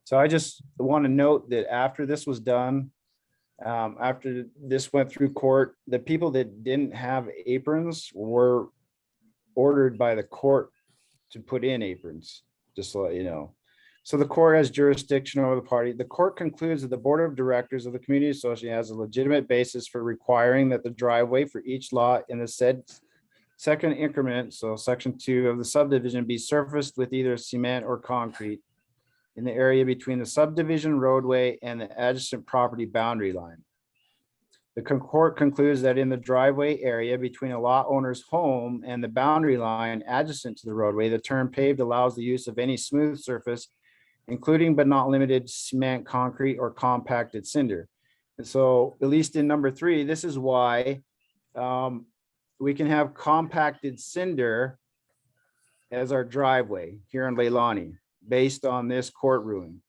So I just want to note that after this was done, after this went through court, the people that didn't have aprons were ordered by the court to put in aprons, just to let you know. So the court has jurisdiction over the party. The court concludes that the board of directors of the community association has a legitimate basis for requiring that the driveway for each lot in the said second increment, so section 2 of the subdivision, be surfaced with either cement or concrete in the area between the subdivision roadway and the adjacent property boundary line. The court concludes that in the driveway area between a lot owner's home and the boundary line adjacent to the roadway, the term paved allows the use of any smooth surface, including but not limited to cement, concrete, or compacted cinder. And so, at least in number 3, this is why we can have compacted cinder as our driveway here in Leilani, based on this court ruling.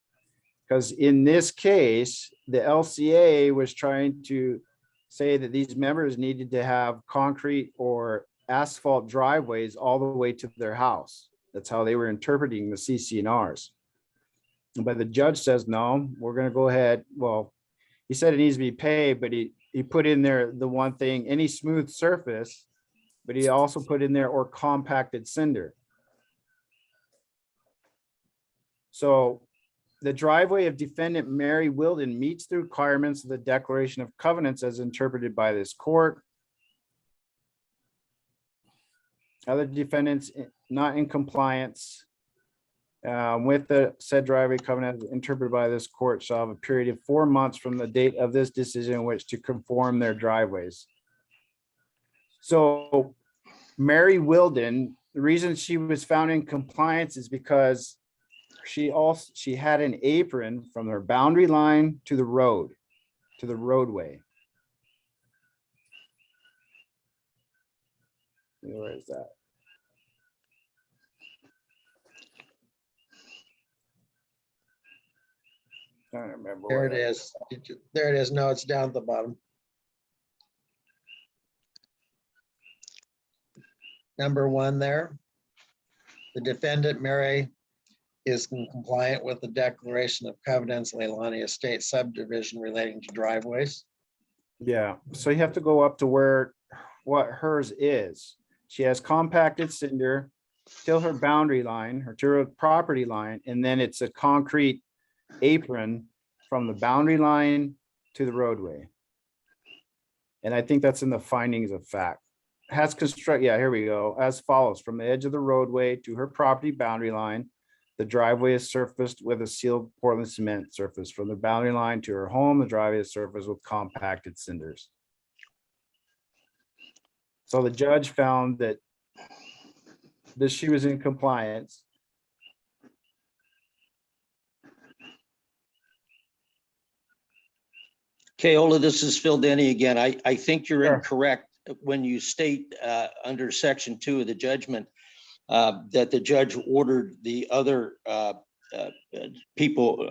Because in this case, the LCA was trying to say that these members needed to have concrete or asphalt driveways all the way to their house. That's how they were interpreting the CC&Rs. But the judge says, no, we're going to go ahead. Well, he said it needs to be paved, but he put in there the one thing, any smooth surface, but he also put in there or compacted cinder. So the driveway of defendant Mary Wilden meets the requirements of the Declaration of Covenants as interpreted by this court. Other defendants not in compliance with the said driveway covenant interpreted by this court shall have a period of 4 months from the date of this decision in which to conform their driveways. So Mary Wilden, the reason she was found in compliance is because she had an apron from her boundary line to the road, to the roadway. Where is that? I don't remember. There it is. There it is. No, it's down at the bottom. Number 1 there. The defendant, Mary, is compliant with the Declaration of Covenants, Leilani Estate subdivision relating to driveways. Yeah, so you have to go up to where, what hers is. She has compacted cinder till her boundary line, her to her property line, and then it's a concrete apron from the boundary line to the roadway. And I think that's in the findings of fact. Has construct, yeah, here we go, as follows: from the edge of the roadway to her property boundary line, the driveway is surfaced with a sealed Portland cement surface. From the boundary line to her home, the driveway is surfaced with compacted cinders. So the judge found that she was in compliance. Keola, this is Phil Denny again. I think you're Sure. incorrect when you state under section 2 of the judgment that the judge ordered the other people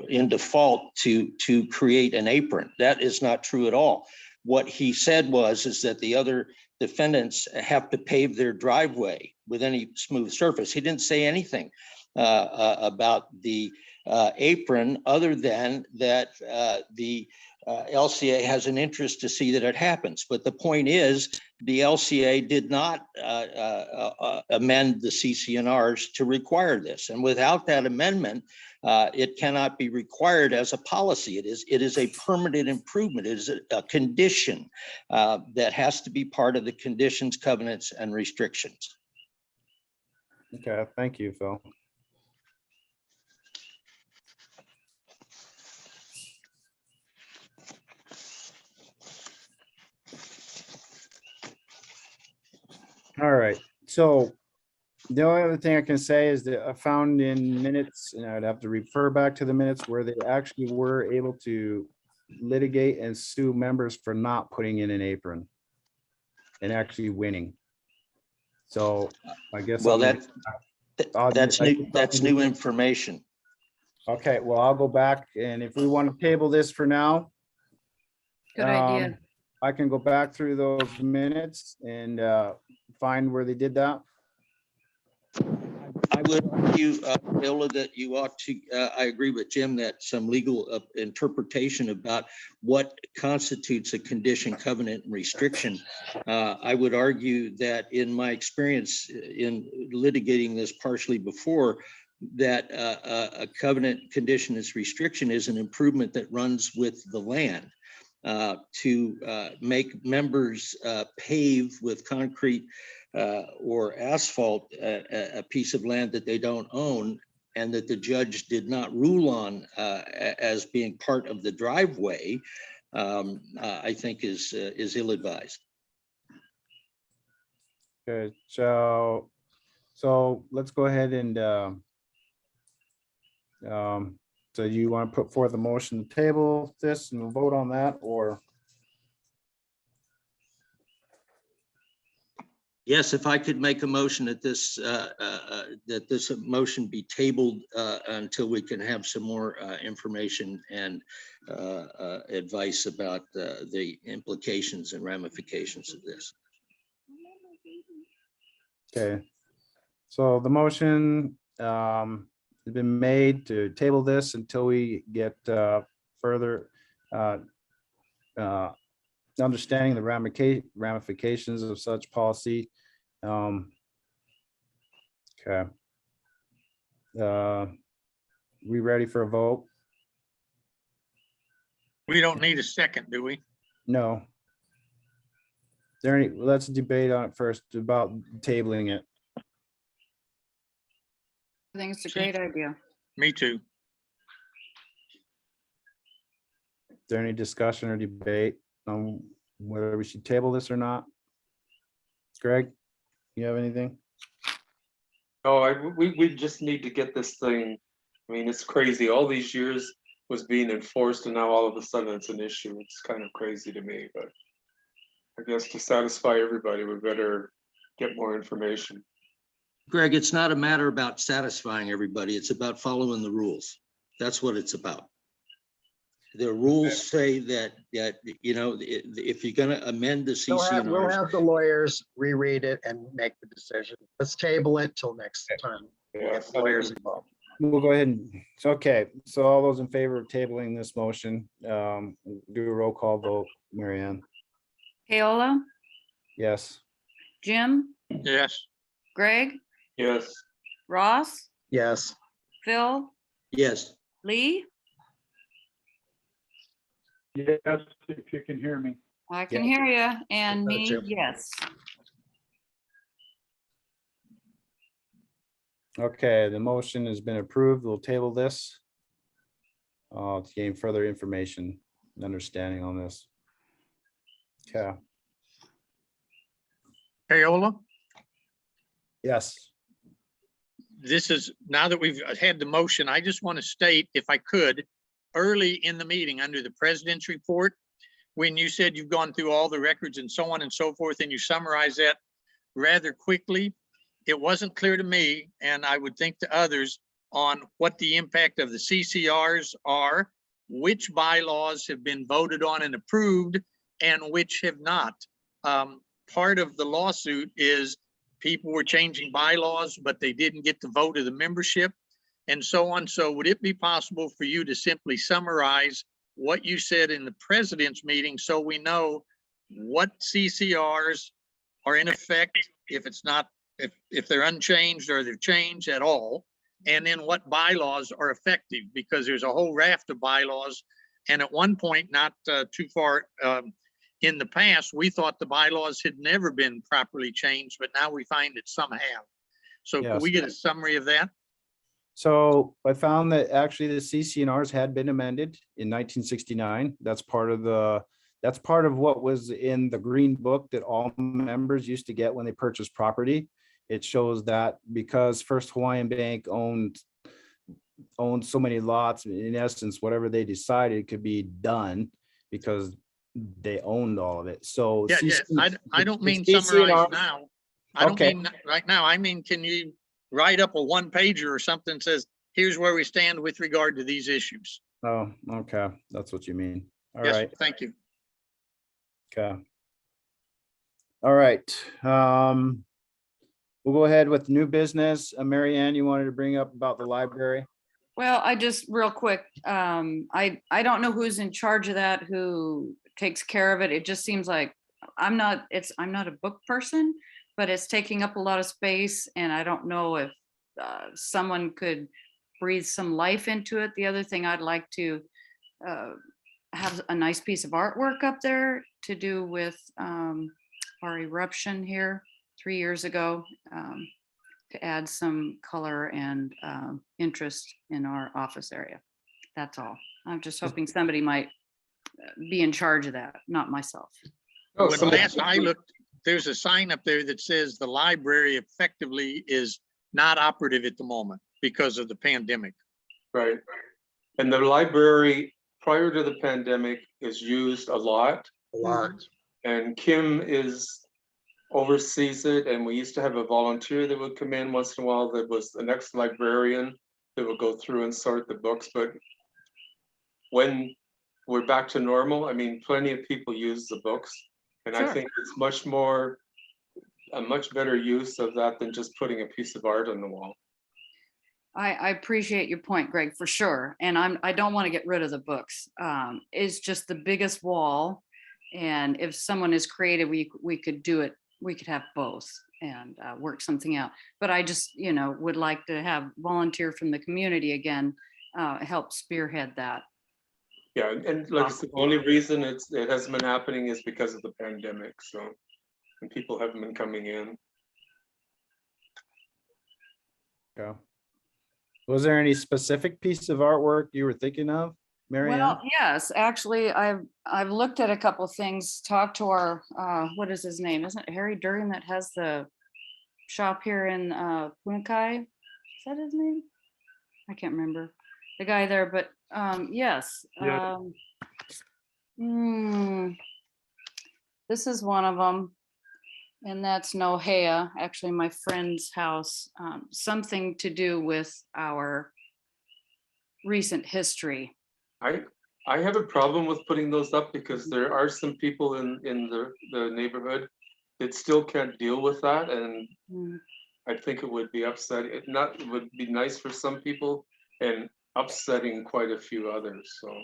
in default to create an apron. That is not true at all. What he said is that the other defendants have to pave their driveway with any smooth surface. He didn't say anything about the apron other than that the LCA has an interest to see that it happens. But the point is, the LCA did not amend the CCNRs to require this. And without that amendment, it cannot be required as a policy. It is a permanent improvement. It is a condition that has to be part of the conditions, covenants, and restrictions. Okay, thank you, Phil. All right, so the only other thing I can say is that I found in minutes, and I'd have to refer back to the minutes where they actually were able to litigate and sue members for not putting in an apron and actually winning. So I guess. Well, I'll that's do- new information. Okay, well, I'll go back, and if we want to table this for now. Good idea. I can go back through those minutes and find where they did that. I would argue, Viola, that you ought to, I agree with Jim, that some legal interpretation about what constitutes a condition, covenant, and restriction. I would argue that in my experience in litigating this partially before, that a covenant, condition, and restriction is an improvement that runs with the land. To make members pave with concrete or asphalt a piece of land that they don't own and that the judge did not rule on as being part of the driveway, I think is ill-advised. Good, so let's go ahead and so you want to put forth a motion to table this and we'll vote on that, or? Yes, if I could make a motion that this motion be tabled until we can have some more information and advice about the implications and ramifications of this. Okay, so the motion has been made to table this until we get further understanding the ramifications of such policy. Okay. We ready for a vote? We don't need a second, do we? No. There any, let's debate on it first about tabling it. I think it's a great idea. Me too. Is there any discussion or debate on whether we should table this or not? Greg, you have anything? No, we just need to get this thing. I mean, it's crazy. All these years was being enforced and now all of a sudden it's an issue. It's kind of crazy to me, but I guess to satisfy everybody, we better get more information. Greg, it's not a matter about satisfying everybody. It's about following the rules. That's what it's about. The rules say that, you know, if you're going to amend the We'll CCNRs, have the lawyers reread it and make the decision. Let's table it till next time. We'll get the lawyers involved. We'll go ahead and, it's okay. So all those in favor of tabling this motion, do a roll call vote. Mary Ann? Paola, Yes. Jim, Yes. Greg, Yes. Ross, Yes. Phil, yes. Lee, Yes, if you can hear me. I can Yeah. hear you, and me, Too. yes. Okay, the motion has been approved. We'll table this to gain further information and understanding on this. Okay, Paola, yes. this is, now that we've had the motion, I just want to state, if I could, early in the meeting, under the president's report, when you said you've gone through all the records and so on and so forth, and you summarize that rather quickly, it wasn't clear to me, and I would think to others, on what the impact of the CCRs are, which bylaws have been voted on and approved, and which have not. Part of the lawsuit is people were changing bylaws, but they didn't get the vote of the membership and so on. So would it be possible for you to simply summarize what you said in the president's meeting so we know what CCRs are in effect, if it's not, if they're unchanged or they're changed at all, and then what bylaws are effective, because there's a whole raft of bylaws. And at one point, not too far in the past, we thought the bylaws had never been properly changed, but now we find that some have. So can Yes. we get a summary of that? So I found that actually the CCNRs had been amended in 1969. That's part of what was in the green book that all members used to get when they purchased property. It shows that because First Hawaiian Bank owned so many lots, in essence, whatever they decided could be done because they owned all of it. So Yeah, I don't mean summarize now. I don't mean right now. I mean, can you write up a one pager or something that says, here's where we stand with regard to these issues? Oh, okay. That's what you mean. All Yes, right. thank you. Okay. All right. We'll go ahead with new business. Mary Ann, you wanted to bring up about the library? Well, I just real quick, I don't know who's in charge of that, who takes care of it. It just seems like I'm not a book person, but it's taking up a lot of space, and I don't know if someone could breathe some life into it. The other thing, I'd like to have a nice piece of artwork up there to do with our eruption here 3 years ago, to add some color and interest in our office area. That's all. I'm just hoping somebody might be in charge of that, not myself. Oh, When last I looked, there's a sign up there that says the library effectively is not operative at the moment because of the pandemic. Right. And the library prior to the pandemic is used a lot. A lot. And Kim oversees it, and we used to have a volunteer that would come in once in a while that was an ex-librarian that would go through and sort the books. But when we're back to normal, I mean, plenty of people use the books, and Sure. I think it's a much better use of that than just putting a piece of art on the wall. I appreciate your point, Greg, for sure. And I don't want to get rid of the books. It's just the biggest wall. And if someone is creative, we could do it. We could have both and work something out. But I just, would like to have volunteer from the community again, help spearhead that. Yeah, and like I said, the only reason it hasn't been happening is because of the pandemic. So, and people haven't been coming in. Yeah. Was there any specific piece of artwork you were thinking of, Mary Ann? Well, yes, actually, I've looked at a couple things, talked to our, what is his name? Isn't it Harry Durgan that has the shop here in Punkai? Is that his name? I can't remember the guy there, but yes. Yeah. This is one of them. And that's Nohea, actually my friend's house, something to do with our recent history. I have a problem with putting those up because there are some people in the neighborhood that still can't deal with that, and I think it would be upsetting. It would be nice for some people and upsetting quite a few others. So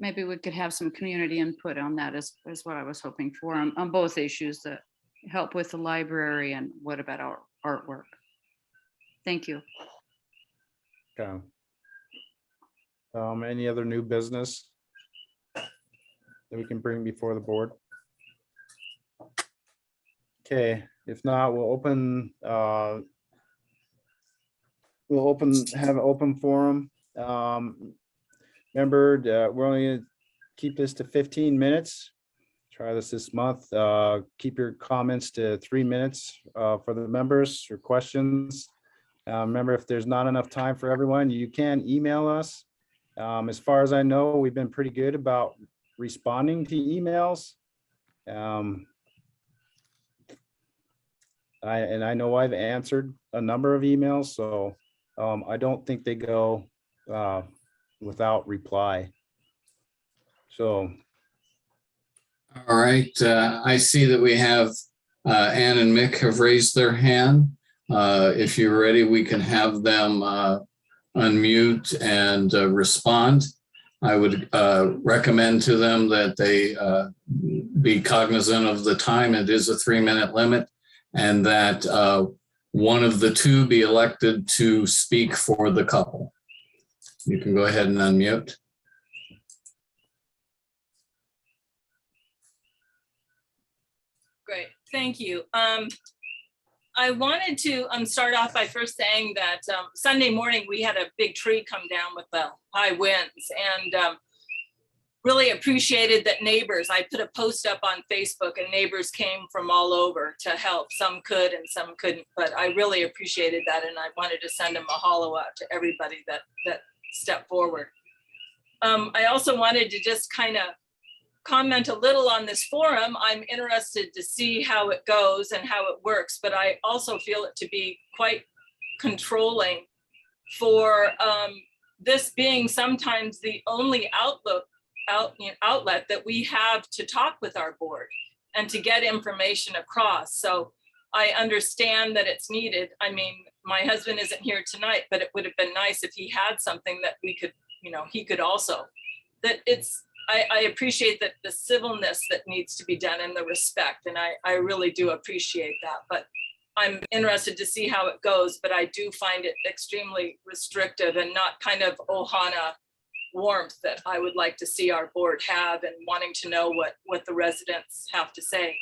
Maybe we could have some community input on that is what I was hoping for on both issues, that help with the library and what about our artwork. Thank you. Okay. Any other new business that we can bring before the board? Okay, if not, we'll have an open forum. Remember, we're only gonna keep this to 15 minutes. Try this month. Keep your comments to 3 minutes for the members, your questions. Remember, if there's not enough time for everyone, you can email us. As far as I know, we've been pretty good about responding to emails. I know I've answered a number of emails, so I don't think they go without reply. So. All right, I see that we have Ann and Mick have raised their hand. If you're ready, we can have them unmute and respond. I would recommend to them that they be cognizant of the time. It is a 3-minute limit, and that one of the two be elected to speak for the couple. You can go ahead and unmute. Great, thank you. I wanted to start off by first saying that Sunday morning, we had a big tree come down with the high winds, and really appreciated that neighbors, I put a post up on Facebook and neighbors came from all over to help. Some could and some couldn't, but I really appreciated that. And I wanted to send them a hollow out to everybody that stepped forward. I also wanted to just kind of comment a little on this forum. I'm interested to see how it goes and how it works, but I also feel it to be quite controlling for this being sometimes the only outlet that we have to talk with our board and to get information across. So I understand that it's needed. I mean, my husband isn't here tonight, but it would have been nice if he had something that we could, he could also, I appreciate that the civilness that needs to be done and the respect, and I really do appreciate that, but I'm interested to see how it goes, but I do find it extremely restrictive and not kind of Ohana warmth that I would like to see our board have, and wanting to know what the residents have to say.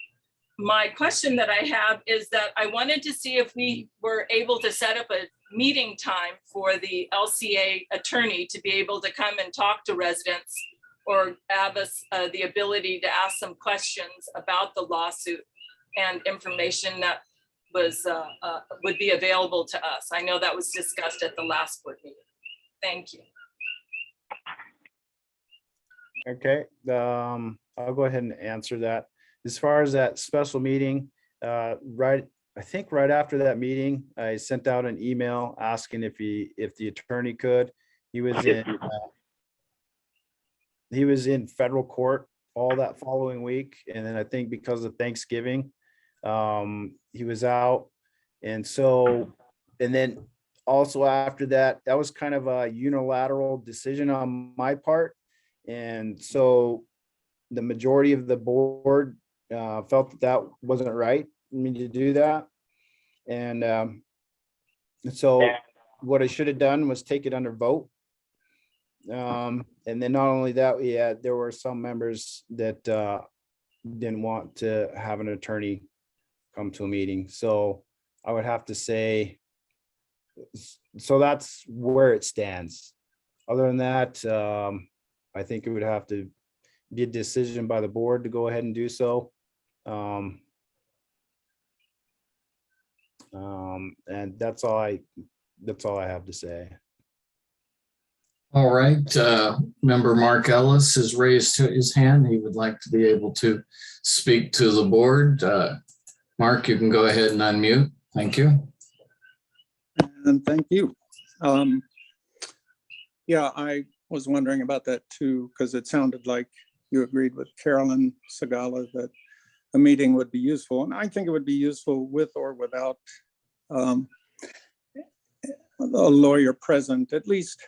My question that I have is that I wanted to see if we were able to set up a meeting time for the LCA attorney to be able to come and talk to residents, or have us the ability to ask some questions about the lawsuit and information that was would be available to us. I know that was discussed at the last board meeting. Thank you. Okay, I'll go ahead and answer that. As far as that special meeting, I think right after that meeting, I sent out an email asking if the attorney could. He was in federal court all that following week, and then I think because of Thanksgiving, he was out, and then also after that, that was kind of a unilateral decision on my part. And so the majority of the board felt that wasn't right for me to do that. And so what I should have done was take it under vote. And then not only that, there were some members that didn't want to have an attorney come to a meeting. So I would have to say, so that's where it stands. Other than that, I think it would have to be a decision by the board to go ahead and do so. And that's all I have to say. All right, member Mark Ellis has raised his hand. He would like to be able to speak to the board. Mark, you can go ahead and unmute. Thank you. And thank you. Yeah, I was wondering about that too, because it sounded like you agreed with Carolyn Segala that a meeting would be useful. And I think it would be useful with or without a lawyer present. At least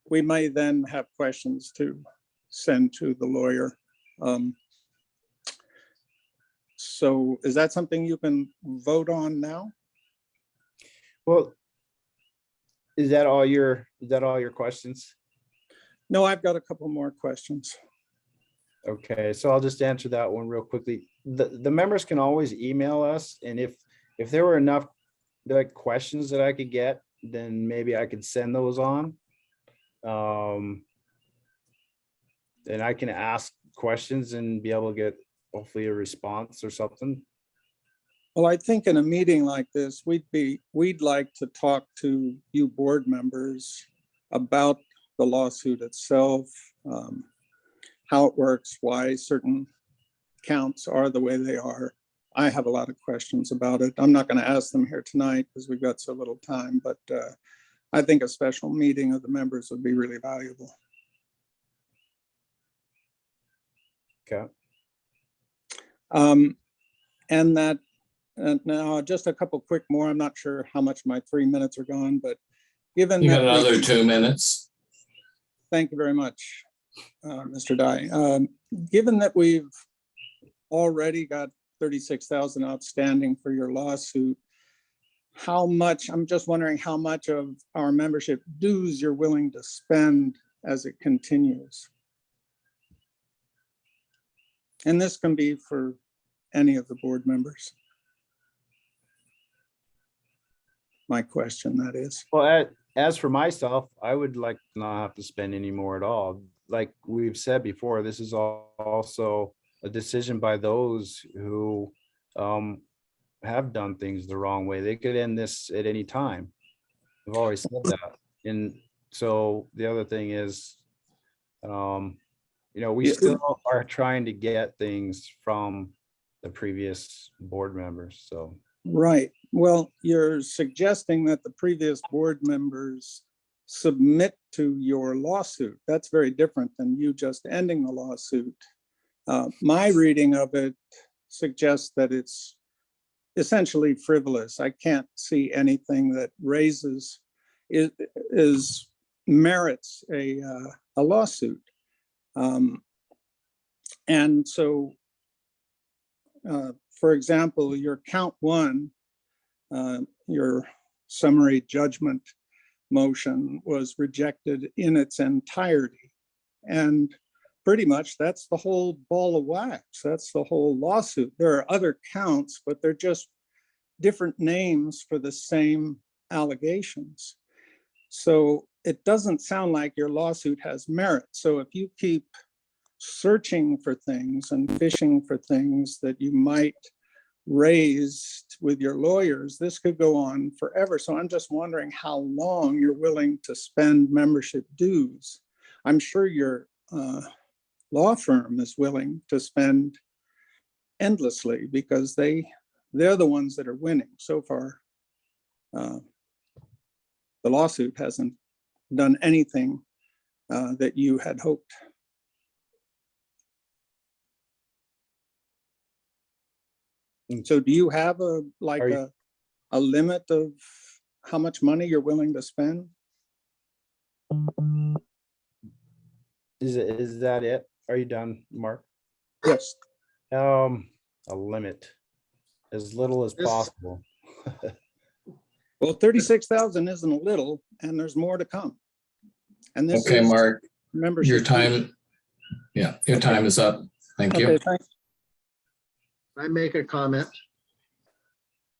we may then have questions to send to the lawyer. So is that something you can vote on now? Well, is that all your questions? No, I've got a couple more questions. Okay, so I'll just answer that one real quickly. The members can always email us, and if there were enough like questions that I could get, then maybe I could send those on. And I can ask questions and be able to get hopefully a response or something. Well, I think in a meeting like this, we'd like to talk to you board members about the lawsuit itself, how it works, why certain counts are the way they are. I have a lot of questions about it. I'm not going to ask them here tonight because we've got so little time, but I think a special meeting of the members would be really valuable. Okay. And now just a couple quick more. I'm not sure how much my 3 minutes are gone, but given You that got another 2 minutes. Thank you very much, Mr. Dye. Given that we've already got 36,000 outstanding for your lawsuit, how much, I'm just wondering how much of our membership dues you're willing to spend as it continues? And this can be for any of the board members. My question, that is. Well, as for myself, I would like to not have to spend any more at all. Like we've said before, this is also a decision by those who have done things the wrong way. They could end this at any time. I've always said that. And so the other thing is, we still are trying to get things from the previous board members, so. Right. Well, you're suggesting that the previous board members submit to your lawsuit. That's very different than you just ending the lawsuit. My reading of it suggests that it's essentially frivolous. I can't see anything that raises, merits a lawsuit. And so, for example, your count one, your summary judgment motion was rejected in its entirety. And pretty much that's the whole ball of wax. That's the whole lawsuit. There are other counts, but they're just different names for the same allegations. So it doesn't sound like your lawsuit has merit. So if you keep searching for things and fishing for things that you might raise with your lawyers, this could go on forever. So I'm just wondering how long you're willing to spend membership dues. I'm sure your law firm is willing to spend endlessly because they're the ones that are winning. So far, the lawsuit hasn't done anything that you had hoped. So do you have a limit of how much money you're willing to spend? Is that it? Are you done, Mark? Yes. A limit, as little as This- possible. Well, 36,000 isn't a little, and there's more to come. And this Okay, is Mark, membership. your time, your time is up. Thank you. Okay, thanks. I make a comment.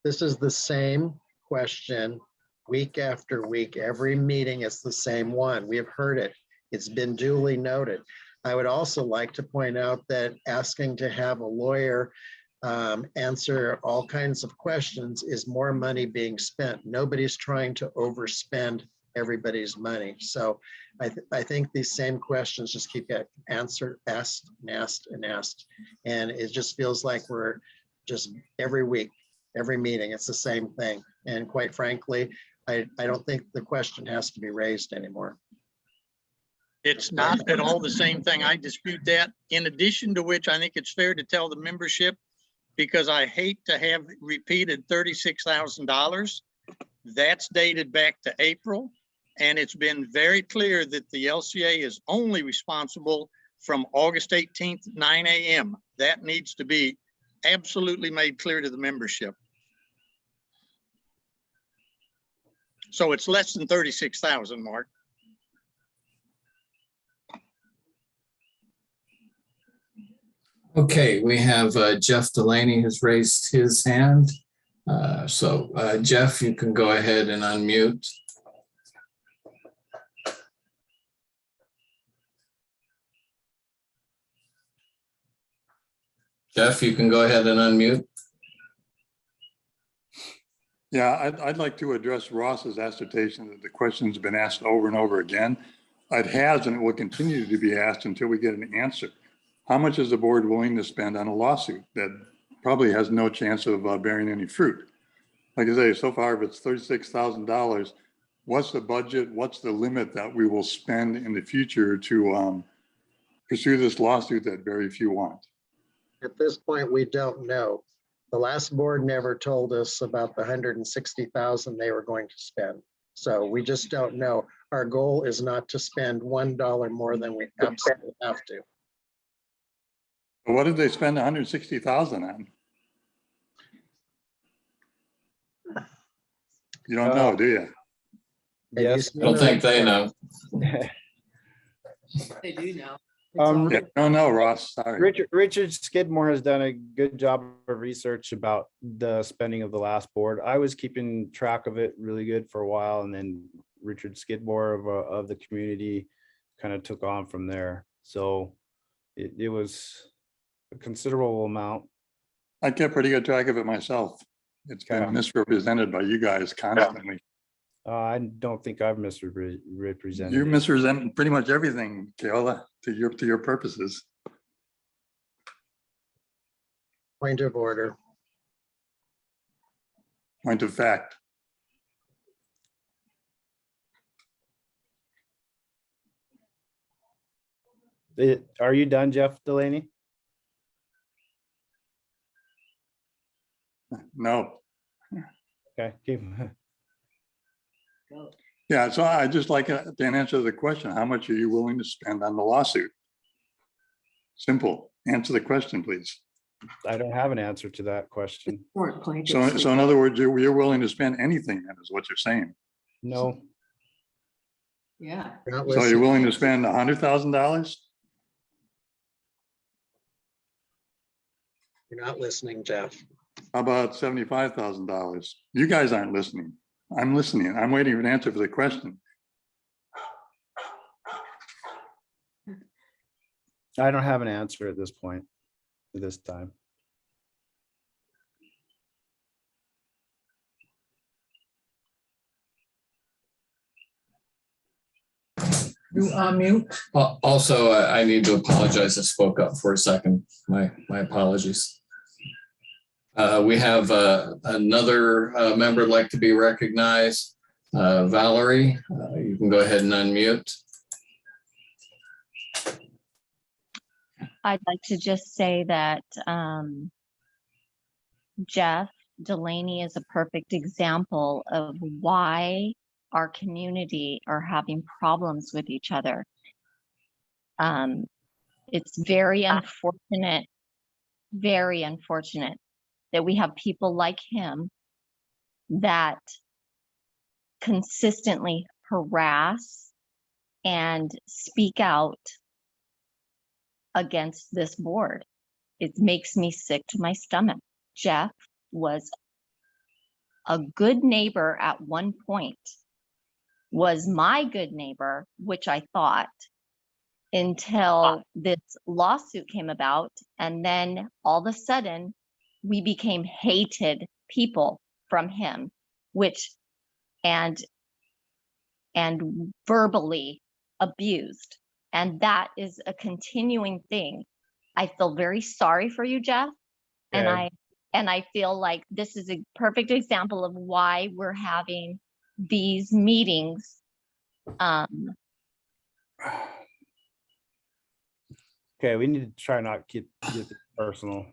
This is the same question week after week. Every meeting is the same one. We have heard it. It's been duly noted. I would also like to point out that asking to have a lawyer answer all kinds of questions is more money being spent. Nobody's trying to overspend everybody's money. So I think these same questions just keep getting answered, asked, and asked, and asked. And it just feels like we're just every week, every meeting, it's the same thing. And quite frankly, I don't think the question has to be raised anymore. It's not at all the same thing. I dispute that. In addition to which, I think it's fair to tell the membership, because I hate to have repeated $36,000. That's dated back to April. And it's been very clear that the LCA is only responsible from August 18th, 9 a.m. That needs to be absolutely made clear to the membership. So it's less than 36,000, Mark. Okay, we have Jeff Delaney has raised his hand. So Jeff, you can go ahead and unmute. Jeff, you can go ahead and unmute. Yeah, I'd like to address Ross's assertion that the question's been asked over and over again. It has, and it will continue to be asked until we get an answer. How much is the board willing to spend on a lawsuit that probably has no chance of bearing any fruit? Like I say, so far, if it's $36,000, what's the budget? What's the limit that we will spend in the future to pursue this lawsuit that very few want? At this point, we don't know. The last board never told us about the 160,000 they were going to spend. So we just don't know. our goal is not to spend $1 more than we absolutely have to. What did they spend 160,000 on? You don't know, do you? Have you Yes. seen I don't the think they report? know. They do now. Um, Yeah, no, no, Ross, sorry. Richard Skidmore has done a good job of research about the spending of the last board. I was keeping track of it really good for a while, and then Richard Skidmore of the community kind of took on from there. So it was a considerable amount. I kept pretty good track of it myself. It's been Okay. misrepresented by you guys constantly. I don't think I've misrepresented. You're it. misrepresenting pretty much everything, Keola, to your purposes. Point of order. Point of fact. Are you done, Jeff Delaney? No. Okay. Yeah, so I just like to answer the question, how much are you willing to spend on the lawsuit? Simple. Answer the question, please. I don't have an answer to that question. So in other words, you're willing to spend anything, then is what you're saying. No. Yeah. You're not So you're listening. willing to spend $100,000? You're not listening, Jeff. How about $75,000? You guys aren't listening. I'm listening. I'm waiting for an answer for the question. I don't have an answer at this point, at this time. You unmute. Also, I need to apologize. I spoke up for a second. My apologies. We have another member would like to be recognized. Valerie, you can go ahead and unmute. I'd like to just say that Jeff Delaney is a perfect example of why our community are having problems with each other. It's very unfortunate that we have people like him that consistently harass and speak out against this board. It makes me sick to my stomach. Jeff was a good neighbor at one point, was my good neighbor, which I thought, until this lawsuit came about. And then all of a sudden we became hated people from him, which and verbally abused. And that is a continuing thing. I feel very sorry for you, Jeff. Okay. And I feel like this is a perfect example of why we're having these meetings. Okay, we need to try not get this personal.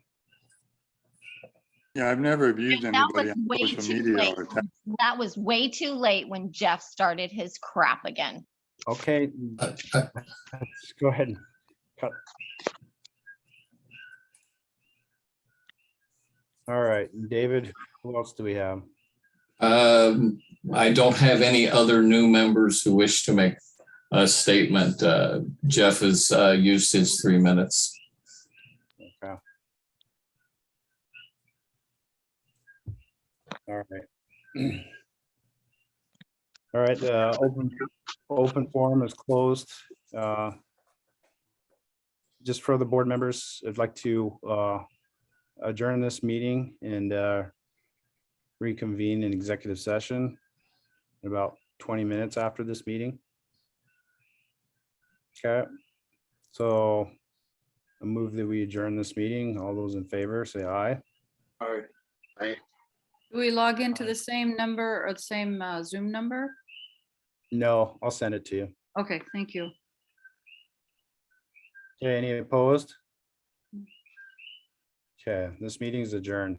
Yeah, I've never abused That anybody was on way social too media late. or text. That was way too late when Jeff started his crap again. Okay, let's go ahead and cut. All right, David, who else do we have? I don't have any other new members who wish to make a statement. Jeff has used his 3 minutes. Okay. All right. All right, open forum is closed. Just for the board members, I'd like to adjourn this meeting and reconvene in executive session in about 20 minutes after this meeting. Okay, so I move that we adjourn this meeting. All those in favor, say aye. All right. Do we log into the same number or the same Zoom number? No, I'll send it to you. Okay, thank you. Okay, any opposed? Okay, this meeting is adjourned.